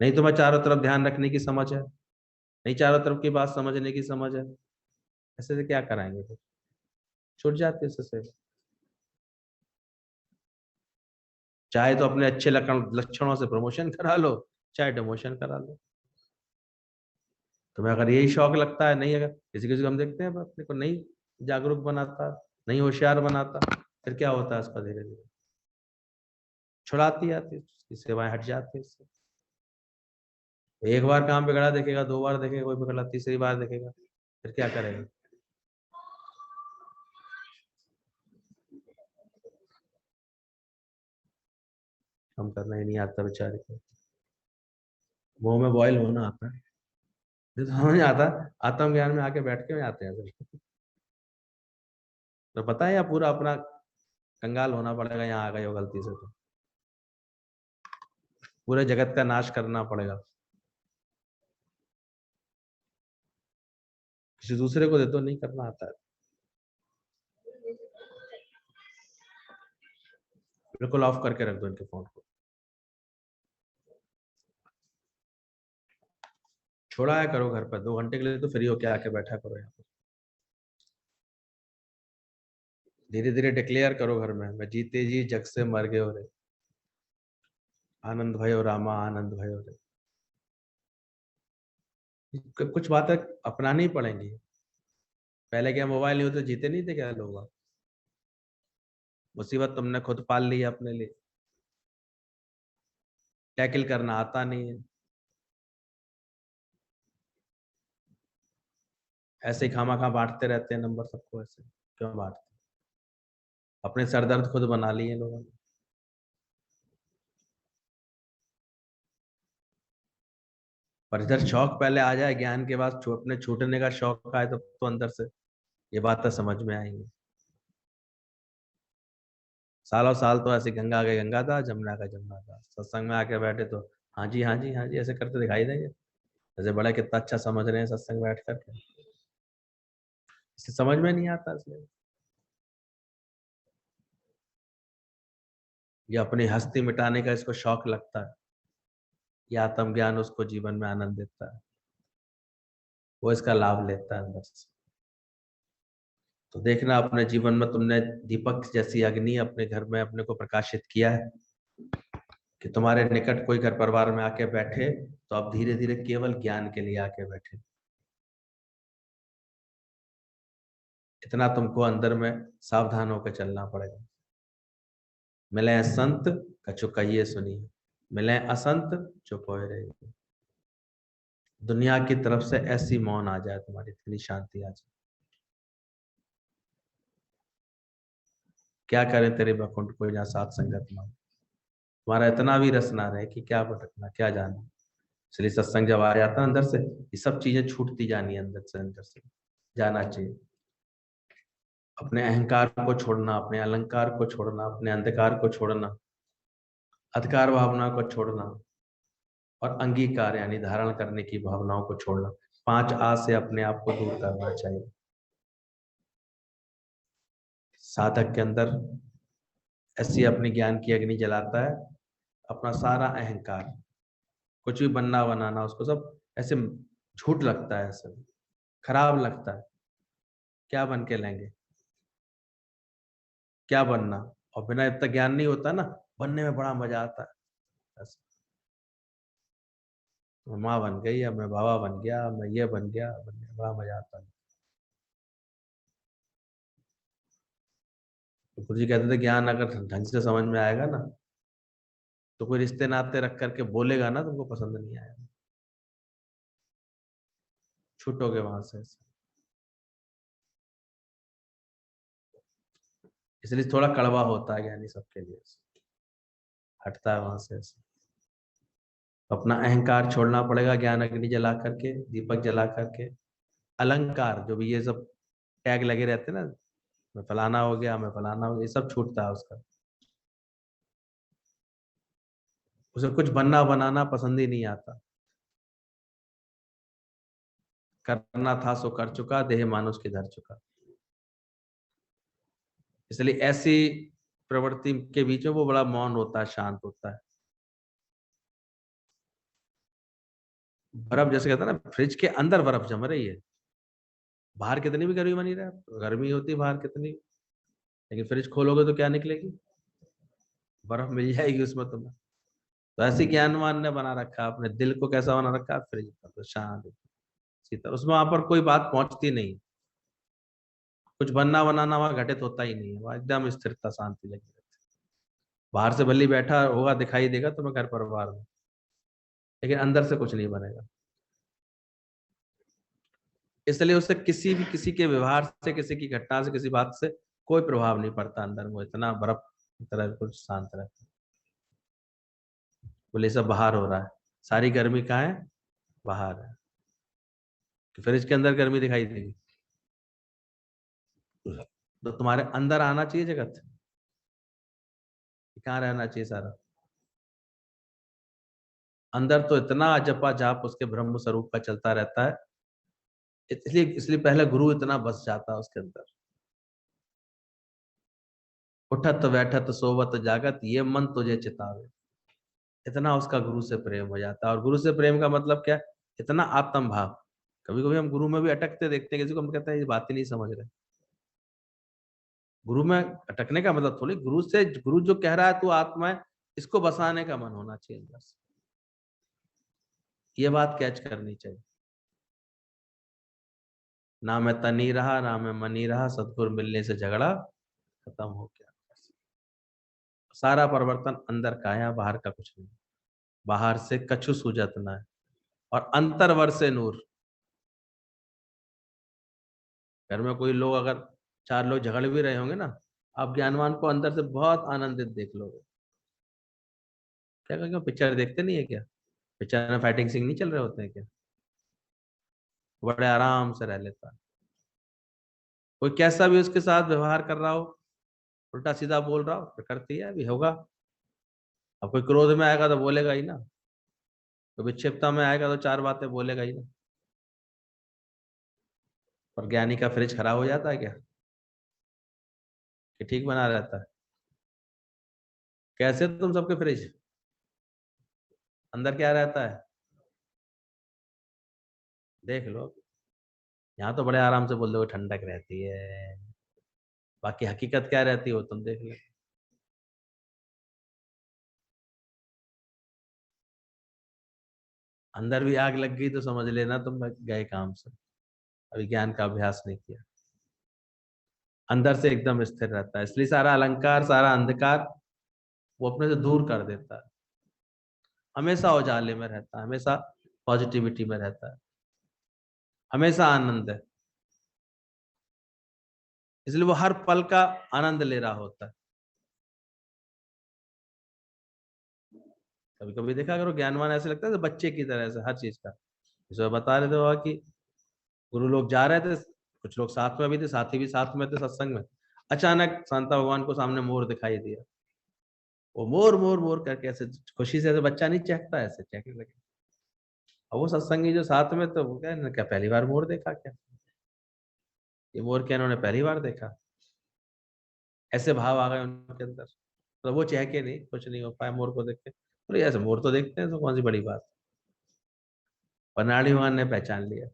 नहीं तुम्हें चारों तरफ ध्यान रखने की समझ है, नहीं चारों तरफ की बात समझने की समझ है, ऐसे से क्या कराएंगे फिर? छूट जाती है उससे सेवा। चाहे तो अपने अच्छे लक्षणों से प्रमोशन करा लो, चाहे डिमोशन करा लो। तुम्हें अगर यही शौक लगता है, नहीं, अगर किसी किसी को हम देखते हैं अपने को नहीं जागरूक बनाता, नहीं होशियार बनाता, फिर क्या होता है उसका? धीरे धीरे छुड़ाती आती है, उसकी सेवाएं हट जाती है इससे। एक बार काम बिगड़ा देखेगा, दो बार देखेगा कोई बिगड़ा, तीसरी बार देखेगा, फिर क्या करेगा? हम करना ही नहीं आता बेचारे को, मुंह में बॉयल होना आता है। ये तो समझ आता, आत्म ज्ञान में आके बैठ के में आते हैं फिर। तो पता है या पूरा अपना कंगाल होना पड़ेगा, यहाँ आ गए हो गलती से तो पूरे जगत का नाश करना पड़ेगा। किसी दूसरे को दे तो नहीं करना आता है। बिल्कुल ऑफ करके रख दो इनके फोन को। छोड़ा है करो घर पर, 2 घंटे के लिए तो फ्री होके आके बैठा करो यहाँ पर। धीरे धीरे डिक्लेयर करो घर में, मैं जीते जी जग से मर गए हो रे, आनंद भयो रामा आनंद भयो रे। कुछ बातें अपनानी पड़ेंगी। पहले क्या मोबाइल नहीं होते जीते नहीं थे क्या लोग? मुसीबत तुमने खुद पाल ली है अपने लिए। टैकल करना आता नहीं है, ऐसे ही खामा खा बांटते रहते हैं नंबर सबको। ऐसे क्यों बांटते? अपने सरदर्द खुद बना लिए लोगों ने। पर इधर शौक पहले आ जाए ज्ञान के बाद, अपने छूटने का शौक आए तो अंदर से ये बातें समझ में आएंगी। सालों साल तो ऐसे गंगा का गंगा था, जमुना का जमुना था, सत्संग में आके बैठे तो हाँ जी हाँ जी हाँ जी ऐसे करते दिखाई देंगे, जैसे बड़ा कितना अच्छा समझ रहे हैं सत्संग बैठ करके। इसे समझ में नहीं आता इसलिए। ये अपनी हस्ती मिटाने का इसको शौक लगता है, ये आत्मज्ञान उसको जीवन में आनंद देता है, वो इसका लाभ लेता है अंदर से। तो देखना अपने जीवन में तुमने दीपक जैसी अग्नि अपने घर में अपने को प्रकाशित किया है कि तुम्हारे निकट कोई घर परिवार में आके बैठे तो अब धीरे धीरे केवल ज्ञान के लिए आके बैठे। इतना तुमको अंदर में सावधान होकर चलना पड़ेगा। मिले संत कछु कहिए सुनिए, मिले असंत चुप होए रहिए। दुनिया की तरफ से ऐसी मौन आ जाए तुम्हारी, इतनी शांति आ जाए। क्या करे तेरे बकुंठ को जहाँ सात संगत में, तुम्हारा इतना भी रस ना रहे कि क्या भटकना क्या जाना। इसलिए सत्संग जब आ जाता है अंदर से, ये सब चीजें छूटती जानी है अंदर से जाना चाहिए। अपने अहंकार को छोड़ना, अपने अलंकार को छोड़ना, अपने अंधकार को छोड़ना, अधिकार भावना को छोड़ना, और अंगीकार यानी धारण करने की भावनाओं को छोड़ना। 5 आ से अपने आप को दूर करना चाहिए। साधक के अंदर ऐसी अपनी ज्ञान की अग्नि जलाता है, अपना सारा अहंकार, कुछ भी बनना बनाना उसको सब ऐसे झूठ लगता है, ऐसे खराब लगता है। क्या बन के लेंगे, क्या बनना? और बिना इतना ज्ञान नहीं होता ना, बनने में बड़ा मजा आता है। ऐसे, मैं माँ बन गई, अब मैं बाबा बन गया, मैं ये बन गया, बनने में बड़ा मजा आता है। तो गुरु जी कहते थे ज्ञान अगर ढंग से समझ में आएगा ना, तो कोई रिश्ते नाते रख करके बोलेगा ना, तुमको पसंद नहीं आएगा, छूटोगे वहां से। इसलिए थोड़ा कड़वा होता है ज्ञानी सबके लिए, हटता है वहां से। अपना अहंकार छोड़ना पड़ेगा, ज्ञान अग्नि जला करके, दीपक जला करके। अलंकार जो भी ये सब टैग लगे रहते ना, मैं फलाना हो गया, मैं फलाना हो गया, ये सब छूटता है उसका। उसे कुछ बनना बनाना पसंद ही नहीं आता। करना था सो कर चुका, देह मानुष के धर चुका। इसलिए ऐसी प्रवृत्ति के बीच में वो बड़ा मौन होता है, शांत होता है। बर्फ जैसे कहता है ना, फ्रिज के अंदर बर्फ जम रही है, बाहर कितनी भी गर्मी बनी रहे, गर्मी होती है बाहर कितनी, लेकिन फ्रिज खोलोगे तो क्या निकलेगी? बर्फ मिल जाएगी उसमें तुम्हें। तो ऐसे ज्ञानवान ने बना रखा है अपने दिल को, कैसा बना रखा है? फ्रिज का, तो शांत शीतल, उसमें वहां पर कोई बात पहुंचती नहीं, कुछ बनना बनाना वहां घटित होता ही नहीं है, वहां एकदम स्थिरता शांति लगी रहती है। बाहर से भले बैठा होगा दिखाई देगा तुम्हें घर परिवार में, लेकिन अंदर से कुछ नहीं बनेगा। इसलिए उससे किसी भी, किसी के व्यवहार से, किसी की घटना से, किसी बात से कोई प्रभाव नहीं पड़ता अंदर, वो इतना बर्फ की तरह कुछ शांत रहता है। बोले सब बाहर हो रहा है, सारी गर्मी कहाँ है? बाहर है। तो फ्रिज के अंदर गर्मी दिखाई देगी, तो तुम्हारे अंदर आना चाहिए जगत, कहाँ रहना चाहिए सारा? अंदर तो इतना जपा जाप उसके ब्रह्म स्वरूप का चलता रहता है, इसलिए इसलिए पहले गुरु इतना बस जाता है उसके अंदर। उठत बैठत सोवत जागत, ये मन तुझे चितावे। इतना उसका गुरु से प्रेम हो जाता है। और गुरु से प्रेम का मतलब क्या? इतना आत्म भाव। कभी कभी हम गुरु में भी अटकते देखते हैं किसी को, हम कहते हैं ये बात ही नहीं समझ रहे। गुरु में अटकने का मतलब थोड़ी, गुरु से, गुरु जो कह रहा है तू आत्मा है, इसको बसाने का मन होना चाहिए अंदर से, ये बात कैच करनी चाहिए। ना मैं तनी रहा, ना मैं मनी रहा, सतगुरु मिलने से झगड़ा खत्म हो गया। सारा परिवर्तन अंदर का है, बाहर का कुछ नहीं। बाहर से कछु सूझत ना है, और अंतरवर से नूर। घर में कोई लोग, अगर चार लोग झगड़ भी रहे होंगे ना, आप ज्ञानवान को अंदर से बहुत आनंदित देख लोगे। क्या क्या पिक्चर देखते नहीं है क्या? पिक्चर में फाइटिंग सीन नहीं चल रहे होते हैं क्या? बड़े आराम से रह लेता है। कोई कैसा भी उसके साथ व्यवहार कर रहा हो, उल्टा सीधा बोल रहा हो, तो करती है, अभी होगा। अब कोई क्रोध में आएगा तो बोलेगा ही ना, कोई विक्षिप्तता में आएगा तो चार बातें बोलेगा ही ना। पर ज्ञानी का फ्रिज खराब हो जाता है क्या? कि ठीक बना रहता है? कैसे तुम सबके फ्रिज, अंदर क्या रहता है? देख लो। यहाँ तो बड़े आराम से बोल दो ठंडक रहती है, बाकी हकीकत क्या रहती है वो तुम देख लो। अंदर भी आग लग गई तो समझ लेना तुम गए काम से, अभी ज्ञान का अभ्यास नहीं किया। अंदर से एकदम स्थिर रहता है, इसलिए सारा अलंकार, सारा अंधकार वो अपने से दूर कर देता है। हमेशा उजाले में रहता है, हमेशा पॉजिटिविटी में रहता है, हमेशा आनंद है। इसलिए वो हर पल का आनंद ले रहा होता है। कभी कभी देखा करो ज्ञानवान ऐसे लगता है जैसे बच्चे की तरह से हर चीज का। जैसे बता रहे थे बाबा कि गुरु लोग जा रहे थे, कुछ लोग साथ में भी थे, साथी भी साथ में थे सत्संग में। अचानक शांता भगवान को सामने मोर दिखाई दिया। वो मोर मोर मोर करके ऐसे खुशी से, ऐसे बच्चा नहीं चहकता, ऐसे चहकने लगे। और वो सत्संगी जो साथ में, तो वो क्या, क्या पहली बार मोर देखा क्या? ये मोर क्या इन्होंने पहली बार देखा? ऐसे भाव आ गए उनके अंदर। तो वो चहके नहीं, कुछ नहीं हो पाया मोर को देख के, बोले ऐसे मोर तो देखते हैं, तो कौन सी बड़ी बात। पनाड़ी भगवान ने पहचान लिया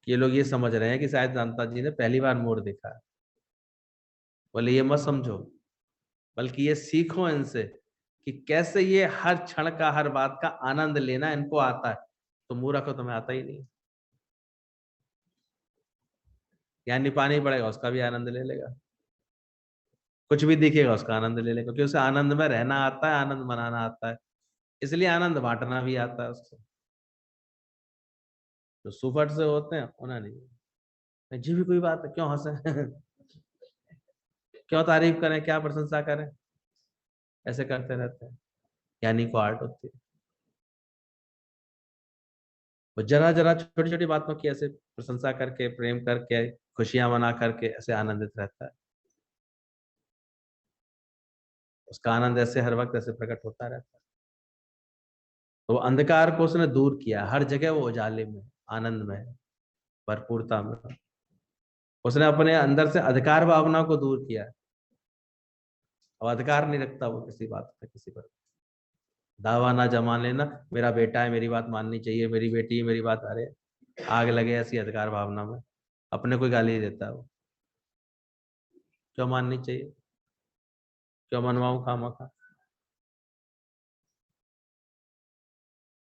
कि ये लोग ये समझ रहे हैं कि शायद शांता जी ने पहली बार मोर देखा है। बोले ये मत समझो, बल्कि ये सीखो इनसे कि कैसे ये हर क्षण का, हर बात का आनंद लेना इनको आता है, तो मूर्ख को तुम्हें आता ही नहीं। ज्ञानी पानी पड़ेगा उसका भी आनंद ले लेगा, कुछ भी दिखेगा उसका आनंद ले लेगा, क्योंकि उसे आनंद में रहना आता है, आनंद मनाना आता है, इसलिए आनंद बांटना भी आता है उसको। जो सुफट से होते हैं उन्हें नहीं, जी भी कोई बात है, क्यों हंसे क्यों तारीफ करें, क्या प्रशंसा करें, ऐसे करते रहते हैं। ज्ञानी को आर्ट होती है। वो जरा जरा छोटी छोटी बातों की ऐसे प्रशंसा करके, प्रेम करके, खुशियां मना करके ऐसे आनंदित रहता है। उसका आनंद ऐसे हर वक्त ऐसे प्रकट होता रहता है। तो अंधकार को उसने दूर किया, हर जगह वो उजाले में, आनंद में, भरपूरता में। उसने अपने अंदर से अधिकार भावना को दूर किया। अब अधिकार नहीं रखता वो किसी बात पे, किसी पर दावा ना जमा लेना, मेरा बेटा है, मेरी बात माननी चाहिए, मेरी बेटी है, मेरी बात, अरे आग लगे ऐसी अधिकार भावना में, अपने कोई गाली देता है वो। क्यों माननी चाहिए, क्यों मनवाऊं खामखा।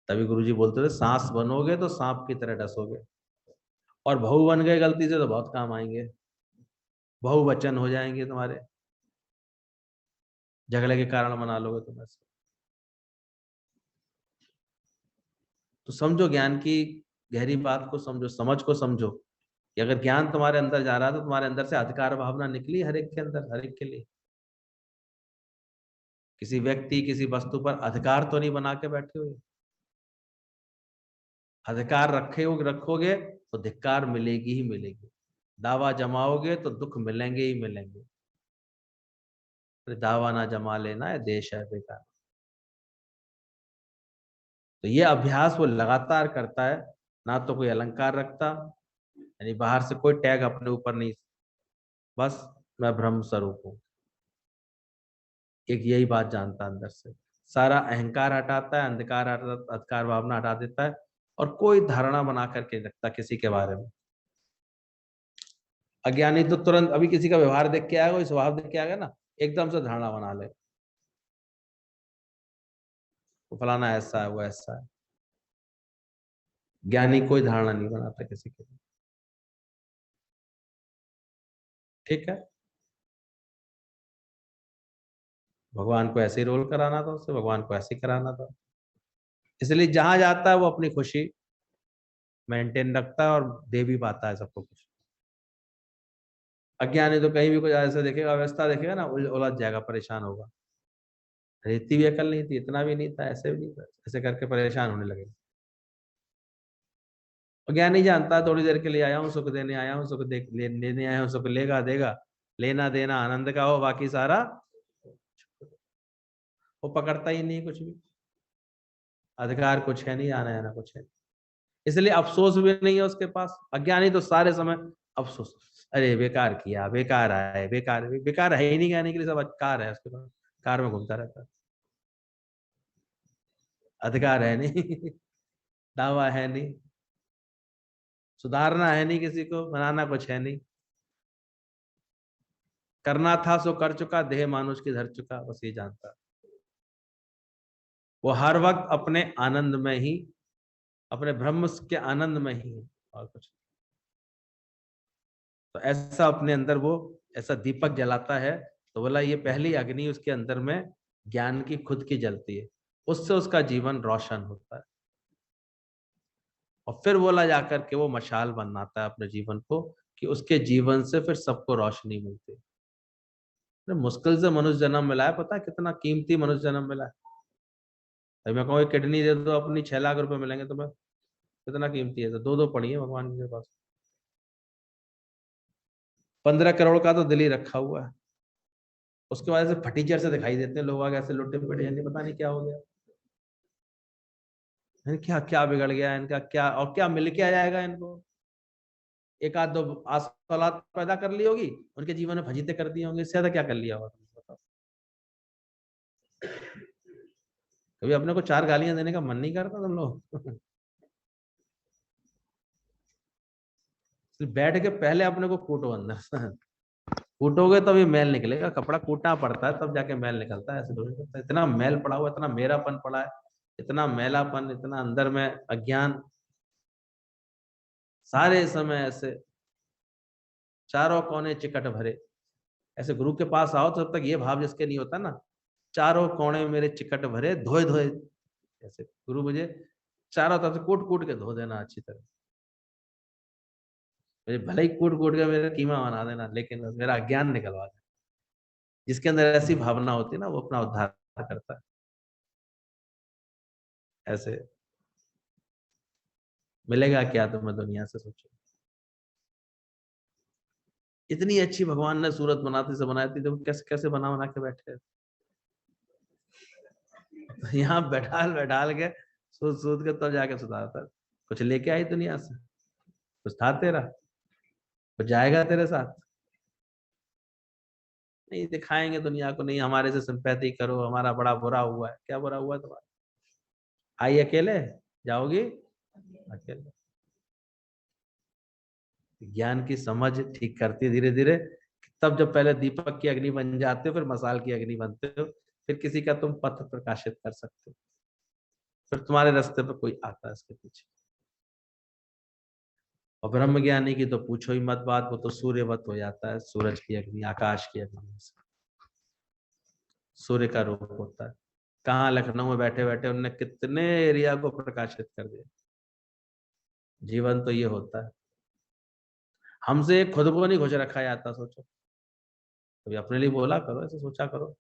तभी गुरुजी बोलते थे सांस बनोगे तो सांप की तरह डसोगे, और बहु बन गए गलती से तो बहुत काम आएंगे, बहुवचन हो जाएंगे तुम्हारे, झगड़े के कारण मना लोगे तुम ऐसे। तो समझो, ज्ञान की गहरी बात को समझो, समझ को समझो कि अगर ज्ञान तुम्हारे अंदर जा रहा है तो तुम्हारे अंदर से अधिकार भावना निकली हर एक के अंदर, हर एक के लिए। किसी व्यक्ति, किसी वस्तु पर अधिकार तो नहीं बना के बैठे हुए। अधिकार रखोगे तो धिक्कार मिलेगी ही मिलेगी, दावा जमाओगे तो दुख मिलेंगे ही मिलेंगे। दावा ना जमा लेना है, देश है बेकार। तो ये अभ्यास वो लगातार करता है, ना तो कोई अलंकार रखता, यानी बाहर से कोई टैग अपने ऊपर नहीं, बस मैं ब्रह्म स्वरूप हूँ, एक यही बात जानता है अंदर से। सारा अहंकार हटाता है, अंधकार अंधकार भावना हटा देता है, और कोई धारणा बना करके रखता किसी के बारे में। अज्ञानी तो तुरंत अभी किसी का व्यवहार देख के आएगा, कोई स्वभाव देख के आएगा ना, एकदम से धारणा बना ले, वो फलाना ऐसा है, वो ऐसा है। ज्ञानी कोई धारणा नहीं बनाता किसी के लिए। ठीक है, भगवान को ऐसे ही रोल कराना था उससे, भगवान को ऐसे ही कराना था। इसलिए जहां जाता है वो अपनी खुशी मेंटेन रखता है और दे भी पाता है सबको कुछ। अज्ञानी तो कहीं भी कुछ ऐसे देखेगा, अवस्था देखेगा ना, उलझ जाएगा, परेशान होगा। अरे इतनी भी अकल नहीं थी, इतना भी नहीं था, ऐसे भी नहीं था, ऐसे करके परेशान होने लगेगा। अज्ञानी जानता है थोड़ी देर के लिए आया हूँ, सुख देने आया हूँ, लेने आया हूँ, सुख लेगा देगा, लेना देना आनंद का हो, बाकी सारा वो पकड़ता ही नहीं कुछ भी। अधिकार कुछ है नहीं, आना है ना कुछ है, इसलिए अफसोस भी नहीं है उसके पास। अज्ञानी तो सारे समय अफसोस, अरे बेकार किया, बेकार आए, बेकार, बेकार है ही नहीं, कहने के लिए सब कार है उसके पास, कार में घूमता रहता है। अधिकार है नहीं, दावा है नहीं, सुधारना है नहीं, किसी को बनाना कुछ है नहीं, करना था सो कर चुका, देह मानुष की धर चुका, बस ये जानता। वो हर वक्त अपने आनंद में ही, अपने ब्रह्म के आनंद में ही है, और कुछ। तो ऐसा अपने अंदर वो ऐसा दीपक जलाता है, तो बोला ये पहली अग्नि उसके अंदर में ज्ञान की खुद की जलती है, उससे उसका जीवन रोशन होता है। और फिर बोला जाकर के वो मशाल बनाता है अपने जीवन को, कि उसके जीवन से फिर सबको रोशनी मिलती है। मुश्किल से मनुष्य जन्म मिला है, पता है कितना कीमती मनुष्य जन्म मिला है। अभी मैं कहूँ किडनी दे दो अपनी, 6 लाख रुपए मिलेंगे तुम्हें, कितना कीमती है। तो दो दो पड़ी है भगवान के पास। 15 करोड़ का तो दिल ही रखा हुआ है, उसके बाद से फटीचर से दिखाई देते हैं लोग, आगे ऐसे लुट्टे पड़े, यानी पता नहीं क्या हो गया, यानी क्या क्या बिगड़ गया इनका, क्या और क्या मिल के आ जाएगा इनको। एक आध दो औलाद पैदा कर ली होगी, उनके जीवन में फजीते कर दिए होंगे, इससे ज्यादा क्या कर लिया होगा बताओ। कभी अपने को 4 गालियां देने का मन नहीं करता तुम लोग? बैठ के पहले अपने को कूटो अंदर से। कूटोगे तब ये मैल निकलेगा, कपड़ा कूटना पड़ता है तब जाके मैल निकलता है, ऐसे थोड़ी होता है। इतना मैल पड़ा हुआ, इतना मेरापन पड़ा है, इतना मैलापन, इतना अंदर में अज्ञान, सारे समय ऐसे चारों कोने चिकट भरे। ऐसे गुरु के पास आओ तो तब तक ये भाव जिसके नहीं होता ना, चारों कोने मेरे चिकट भरे, धोए धोए, ऐसे गुरु मुझे चारों तरफ से कूट कूट के धो देना अच्छी तरह। मुझे भले ही कूट कूट के मेरे कीमा बना देना, लेकिन मेरा अज्ञान निकलवा देना। जिसके अंदर ऐसी भावना होती है ना, वो अपना उद्धार करता है ऐसे। मिलेगा क्या तुम्हें दुनिया से, सोचो। इतनी अच्छी भगवान ने सूरत बनाते से बनाई थी, तो कैसे कैसे बना के बैठे हैं। तो यहाँ बैठाल बैठाल के सोच सोच के तब जाके सुधारता। कुछ लेके आई दुनिया से, कुछ था तेरा, कुछ जाएगा तेरे साथ? नहीं दिखाएंगे दुनिया को, नहीं हमारे से सिंपैथी करो, हमारा बड़ा बुरा हुआ है। क्या बुरा हुआ है तुम्हारा? आई अकेले जाओगी, अकेले। ज्ञान की समझ ठीक करती धीरे धीरे, तब जब पहले दीपक की अग्नि बन जाते हो, फिर मसाल की अग्नि बनते हो, फिर किसी का तुम पथ प्रकाशित कर सकते हो, फिर तुम्हारे रास्ते पर कोई आता है इसके पीछे। और ब्रह्म ज्ञानी की तो पूछो ही मत बात, वो तो सूर्यवत हो जाता है, सूरज की अग्नि, आकाश की अग्नि से, सूर्य का रूप होता है। कहाँ लखनऊ में बैठे बैठे उन्होंने कितने एरिया को प्रकाशित कर दिया। जीवन तो ये होता है। हमसे खुद को नहीं खुश रखा जाता, सोचो। कभी अपने लिए बोला करो, ऐसे सोचा करो।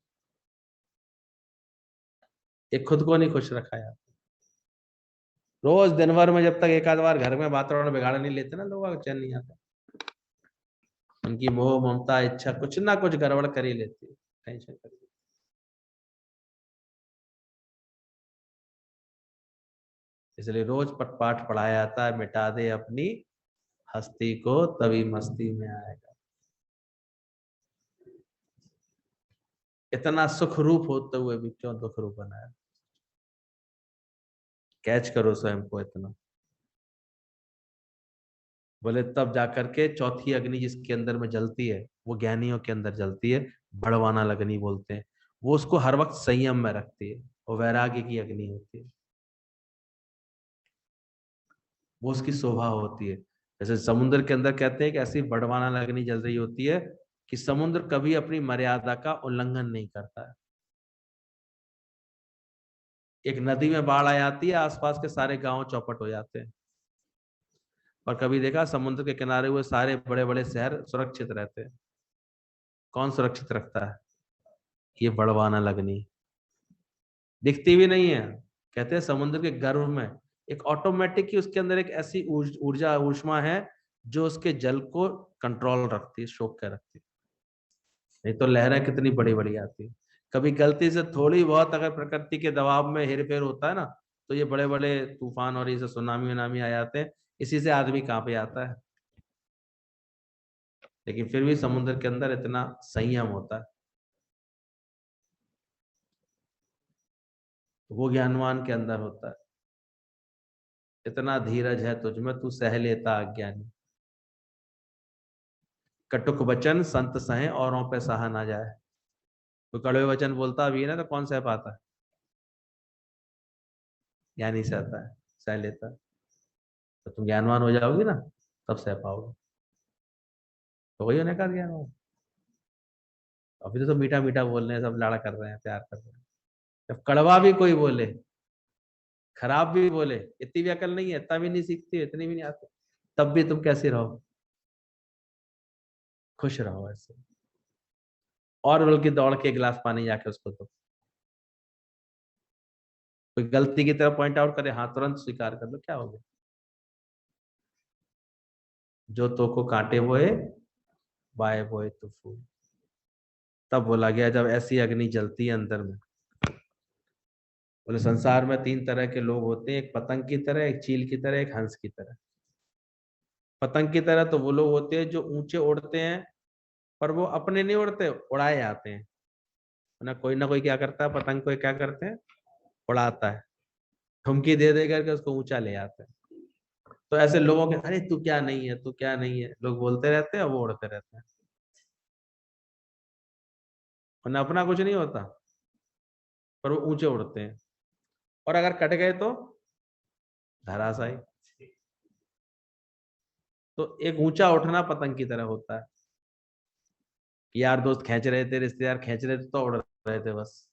एक खुद को नहीं खुश रखा जाता। रोज दिन भर में जब तक एक आध बार घर में वातावरण बिगाड़ नहीं लेते ना, लोगों को चैन नहीं आता। उनकी मोह ममता इच्छा कुछ ना कुछ गड़बड़ कर ही लेती है, टेंशन कर लेती है। इसलिए रोज पाठ पढ़ाया जाता है, मिटा दे अपनी हस्ती को तभी मस्ती में आएगा। इतना सुख रूप होते हुए भी क्यों दुख रूप बनाया? कैच करो स्वयं को इतना। बोले तब जाकर के चौथी अग्नि जिसके अंदर में जलती है, वो ज्ञानियों के अंदर जलती है, बड़वाना अग्नि बोलते हैं। वो उसको हर वक्त संयम में रखती है, वो वैराग्य की अग्नि होती है, वो उसकी शोभा होती है। जैसे समुद्र के अंदर कहते हैं कि ऐसी बड़वाना अग्नि जल रही होती है कि समुद्र कभी अपनी मर्यादा का उल्लंघन नहीं करता है। एक नदी में बाढ़ आ जाती है, आसपास के सारे गांव चौपट हो जाते हैं। और कभी देखा समुद्र के किनारे हुए सारे बड़े बड़े शहर सुरक्षित रहते हैं? कौन सुरक्षित रखता है? ये बड़वाना अग्नि। दिखती भी नहीं है। कहते हैं समुद्र के गर्भ में एक ऑटोमेटिक ही उसके अंदर एक ऐसी ऊर्जा ऊष्मा है जो उसके जल को कंट्रोल रखती है, सोख कर रखती है। नहीं तो लहरें कितनी बड़ी बड़ी आती है। कभी गलती से थोड़ी बहुत अगर प्रकृति के दबाव में हेरफेर होता है ना, तो ये बड़े बड़े तूफान और ये सुनामी वनामी आ जाते हैं। इसी से आदमी कांप जाता है। लेकिन फिर भी समुद्र के अंदर इतना संयम होता है। वो ज्ञानवान के अंदर होता है। इतना धीरज है तुझमें, तू सह लेता अज्ञानी। कटुक वचन संत सहे, औरों पे सहा ना जाए। तो कड़वे वचन बोलता भी है ना, तो कौन सह पाता है? ज्ञानी सहता है, सह लेता है। तो तुम ज्ञानवान हो जाओगी ना, तब सह पाओगे। तो वही होने का ज्ञानवान। अभी तो मीठा मीठा बोल रहे हैं, सब लाड़ा कर रहे हैं, प्यार कर रहे हैं। जब कड़वा भी कोई बोले, खराब भी बोले, इतनी भी अकल नहीं है, इतना भी नहीं सीखती, इतनी भी नहीं आती, तब भी तुम कैसे रहो? खुश रहो ऐसे। और बल्कि दौड़ के गिलास पानी जाके उसको दो। कोई गलती की तरफ पॉइंट आउट करे, हाँ तुरंत स्वीकार कर लो, क्या हो गया? जो तो को कांटे बोए, बाए बोए तो फूल। तब बोला गया जब ऐसी अग्नि जलती है अंदर में। बोले संसार में तीन तरह के लोग होते हैं, एक पतंग की तरह, एक चील की तरह, एक हंस की तरह। पतंग की तरह तो वो लोग होते हैं जो ऊंचे उड़ते हैं, पर वो अपने नहीं उड़ते, उड़ाए जाते हैं। ना कोई क्या करता है, पतंग को क्या करते हैं, उड़ाता है, ठुमकी दे दे करके उसको ऊंचा ले जाते हैं। तो ऐसे लोगों के, अरे तू क्या नहीं है, तू क्या नहीं है, लोग बोलते रहते हैं, वो उड़ते रहते हैं, उन्हें अपना कुछ नहीं होता, पर वो ऊंचे उड़ते हैं। और अगर कट गए तो धराशायी। तो एक ऊंचा उठना पतंग की तरह होता है कि यार दोस्त खींच रहे थे, रिश्तेदार खींच रहे थे, तो उड़ रहे थे बस।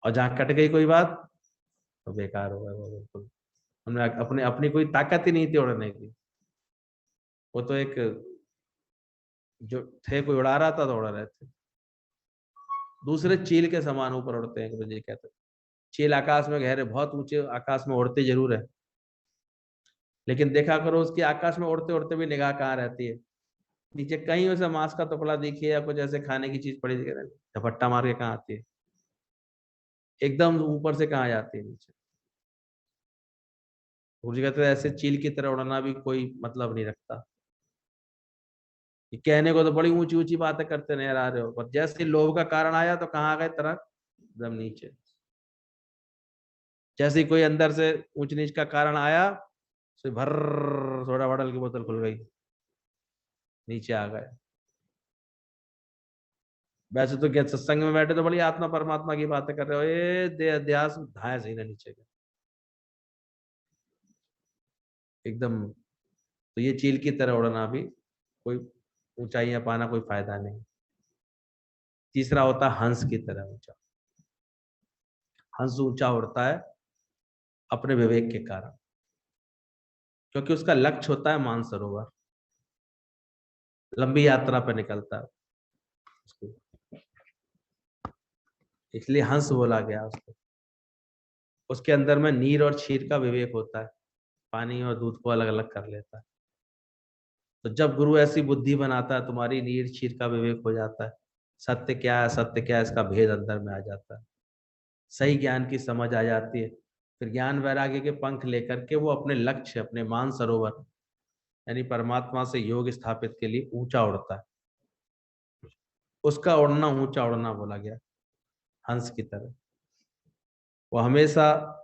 और जहां कट गई कोई बात, तो बेकार हो गया वो बिल्कुल। हमने अपने अपनी कोई ताकत ही नहीं थी उड़ने की। वो तो एक जो थे, कोई उड़ा रहा था तो उड़ रहे थे। दूसरे चील के समान ऊपर उड़ते हैं, मुझे कहते हैं। चील आकाश में गहरे बहुत ऊंचे आकाश में उड़ते जरूर है, लेकिन देखा करो उसकी आकाश में उड़ते उड़ते भी निगाह कहाँ रहती है, नीचे कहीं उसे मांस का टुकड़ा दिखे या कुछ ऐसे खाने की चीज पड़ी दिखे, झपट्टा मार के कहाँ आती है, एकदम ऊपर से कहाँ जाती है नीचे। गुरु जी कहते हैं ऐसे चील की तरह उड़ना भी कोई मतलब नहीं रखता। ये कहने को तो बड़ी ऊंची ऊंची बातें करते नजर आ रहे हो, पर जैसे लोभ का कारण आया तो कहाँ गए, तरह एकदम नीचे। जैसे ही कोई अंदर से ऊंच नीच का कारण आया, तो भर सोडा बॉटल की बोतल खुल गई, नीचे आ गए। वैसे तो क्या सत्संग में बैठे तो बड़ी आत्मा परमात्मा की बातें कर रहे हो, ये देह अध्यास धाए सही ना नीचे गए एकदम। तो ये चील की तरह उड़ना भी कोई ऊंचाइयां पाना कोई फायदा नहीं। तीसरा होता है हंस की तरह ऊंचा। हंस ऊंचा उड़ता है अपने विवेक के कारण, क्योंकि उसका लक्ष्य होता है मानसरोवर, लंबी यात्रा पर निकलता है उसको, इसलिए हंस बोला गया उसको। उसके अंदर में नीर और क्षीर का विवेक होता है, पानी और दूध को अलग अलग कर लेता है। तो जब गुरु ऐसी बुद्धि बनाता है, तुम्हारी नीर क्षीर का विवेक हो जाता है, सत्य क्या है सत्य क्या है इसका भेद अंदर में आ जाता है, सही ज्ञान की समझ आ जाती है। फिर ज्ञान वैराग्य के पंख लेकर के वो अपने लक्ष्य, अपने मान सरोवर यानी परमात्मा से योग स्थापित के लिए ऊंचा उड़ता है। उसका उड़ना ऊंचा उड़ना बोला गया, हंस की तरह। वो हमेशा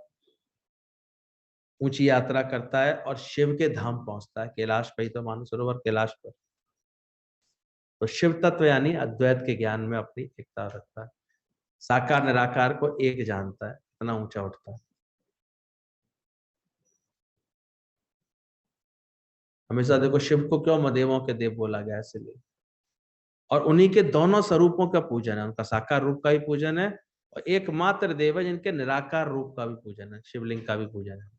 ऊंची यात्रा करता है और शिव के धाम पहुंचता है, कैलाश पे ही तो मानसरोवर कैलाश पर। तो शिव तत्व यानी अद्वैत के ज्ञान में अपनी एकता रखता है, साकार निराकार को एक जानता है, इतना ऊंचा उठता है। हमेशा देखो शिव को क्यों मदेवों के देव बोला गया, इसलिए। और उन्हीं के दोनों स्वरूपों का पूजन है, उनका साकार रूप का भी पूजन है और एकमात्र देव है जिनके निराकार रूप का भी पूजन है, शिवलिंग का भी पूजन है।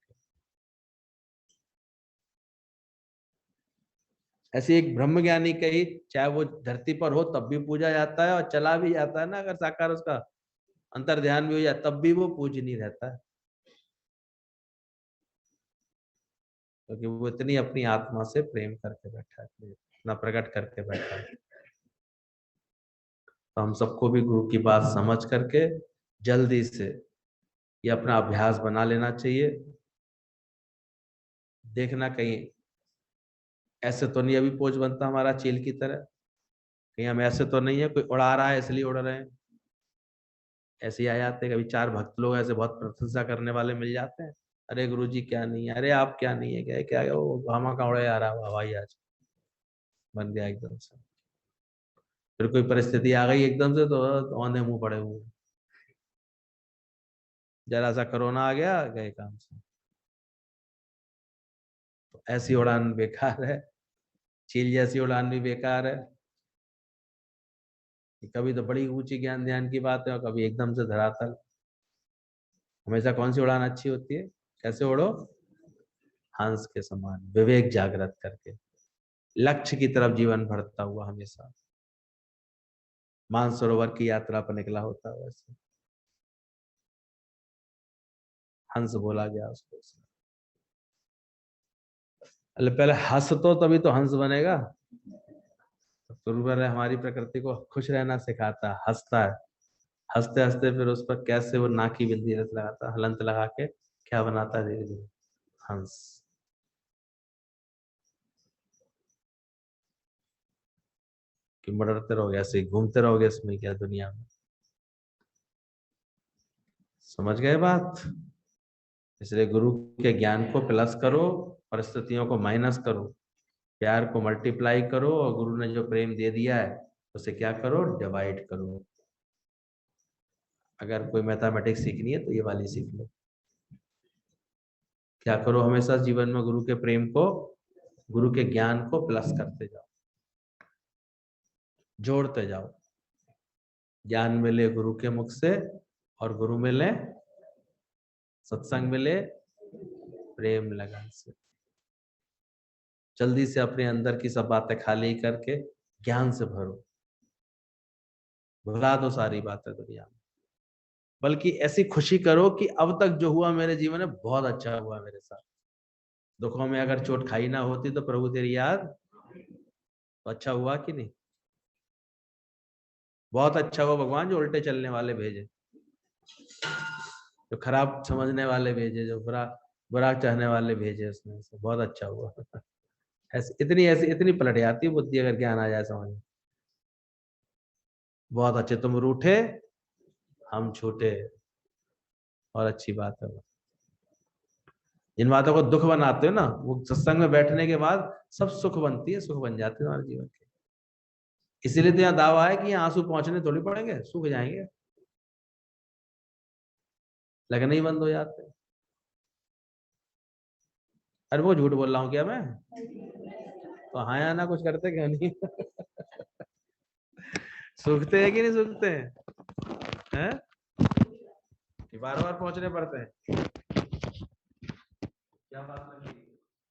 ऐसे एक ब्रह्म ज्ञानी का ही चाहे वो धरती पर हो तब भी पूजा जाता है, और चला भी जाता है ना अगर साकार उसका अंतर ध्यान भी हो जाए तब भी वो पूजनीय रहता है, क्योंकि वो इतनी अपनी आत्मा से प्रेम करके बैठा है, इतना प्रकट करके बैठा है। तो हम सबको भी गुरु की बात समझ करके जल्दी से ये अपना अभ्यास बना लेना चाहिए। देखना कहीं ऐसे तो नहीं अभी पोज बनता हमारा चील की तरह, कहीं हम ऐसे तो नहीं है कोई उड़ा रहा है इसलिए उड़ रहे हैं। ऐसे ही आ जाते हैं कभी चार भक्त लोग ऐसे बहुत प्रशंसा करने वाले मिल जाते हैं, अरे गुरु जी क्या नहीं है, अरे आप क्या नहीं है, क्या क्या वो भामा का उड़े आ रहा है हवाई आज बन गया एकदम से। फिर कोई परिस्थिति आ गई एकदम से तो औंधे मुंह पड़े हुए, जरा सा कोरोना आ गया गए काम से। तो ऐसी उड़ान बेकार है, चील जैसी उड़ान भी बेकार है। कि कभी तो बड़ी ऊंची ज्ञान ध्यान की बात है और कभी एकदम से धरातल। हमेशा कौन सी उड़ान अच्छी होती है, कैसे उड़ो, हंस के समान विवेक जागृत करके, लक्ष्य की तरफ जीवन बढ़ता हुआ, हमेशा मानसरोवर की यात्रा पर निकला होता है वैसे। हंस बोला गया उसको। अरे पहले हंस तो तभी तो हंस बनेगा। गुरु पहले हमारी प्रकृति को खुश रहना सिखाता है, हंसता है, हंसते हंसते फिर उस पर कैसे वो नाक की बिंदी रस लगाता, हलंत लगा के क्या बनाता है धीरे धीरे, हंस। कि मरते रहोगे ऐसे ही घूमते रहोगे इसमें क्या दुनिया में। समझ गए बात। इसलिए गुरु के ज्ञान को प्लस करो, परिस्थितियों को माइनस करो, प्यार को मल्टीप्लाई करो, और गुरु ने जो प्रेम दे दिया है उसे क्या करो, डिवाइड करो। अगर कोई मैथमेटिक्स सीखनी है तो ये वाली सीख लो। क्या करो, हमेशा जीवन में गुरु के प्रेम को, गुरु के ज्ञान को प्लस करते जाओ, जोड़ते जाओ। ज्ञान मिले गुरु के मुख से, और गुरु मिले, सत्संग मिले प्रेम लगन से। जल्दी से अपने अंदर की सब बातें खाली करके ज्ञान से भरो, भुला दो सारी बातें दुनिया में, बल्कि ऐसी खुशी करो कि अब तक जो हुआ मेरे जीवन में बहुत अच्छा हुआ मेरे साथ। दुखों में अगर चोट खाई ना होती तो प्रभु तेरी याद, तो अच्छा हुआ कि नहीं? बहुत अच्छा हुआ भगवान जो उल्टे चलने वाले भेजे, जो खराब समझने वाले भेजे, जो बुरा बुरा चाहने वाले भेजे, उसमें से बहुत अच्छा हुआ। ऐसी इतनी पलट जाती है बुद्धि अगर ज्ञान आ जाए समझ में। बहुत अच्छे, तुम रूठे हम छूटे, और अच्छी बात है वो। जिन बातों को दुख बनाते हो ना, वो सत्संग में बैठने के बाद सब सुख बनती है, सुख बन जाते हैं हमारे जीवन के। इसीलिए तो यहाँ दावा है कि यहाँ आंसू पहुंचने थोड़ी पड़ेंगे, सूख जाएंगे, लगने ही बंद हो जाते हैं। अरे वो झूठ बोल रहा हूँ क्या मैं? तो हाँ या ना कुछ करते क्यों नहीं? सूखते हैं कि नहीं सूखते हैं? हैं? बार बार पहुंचने पड़ते हैं।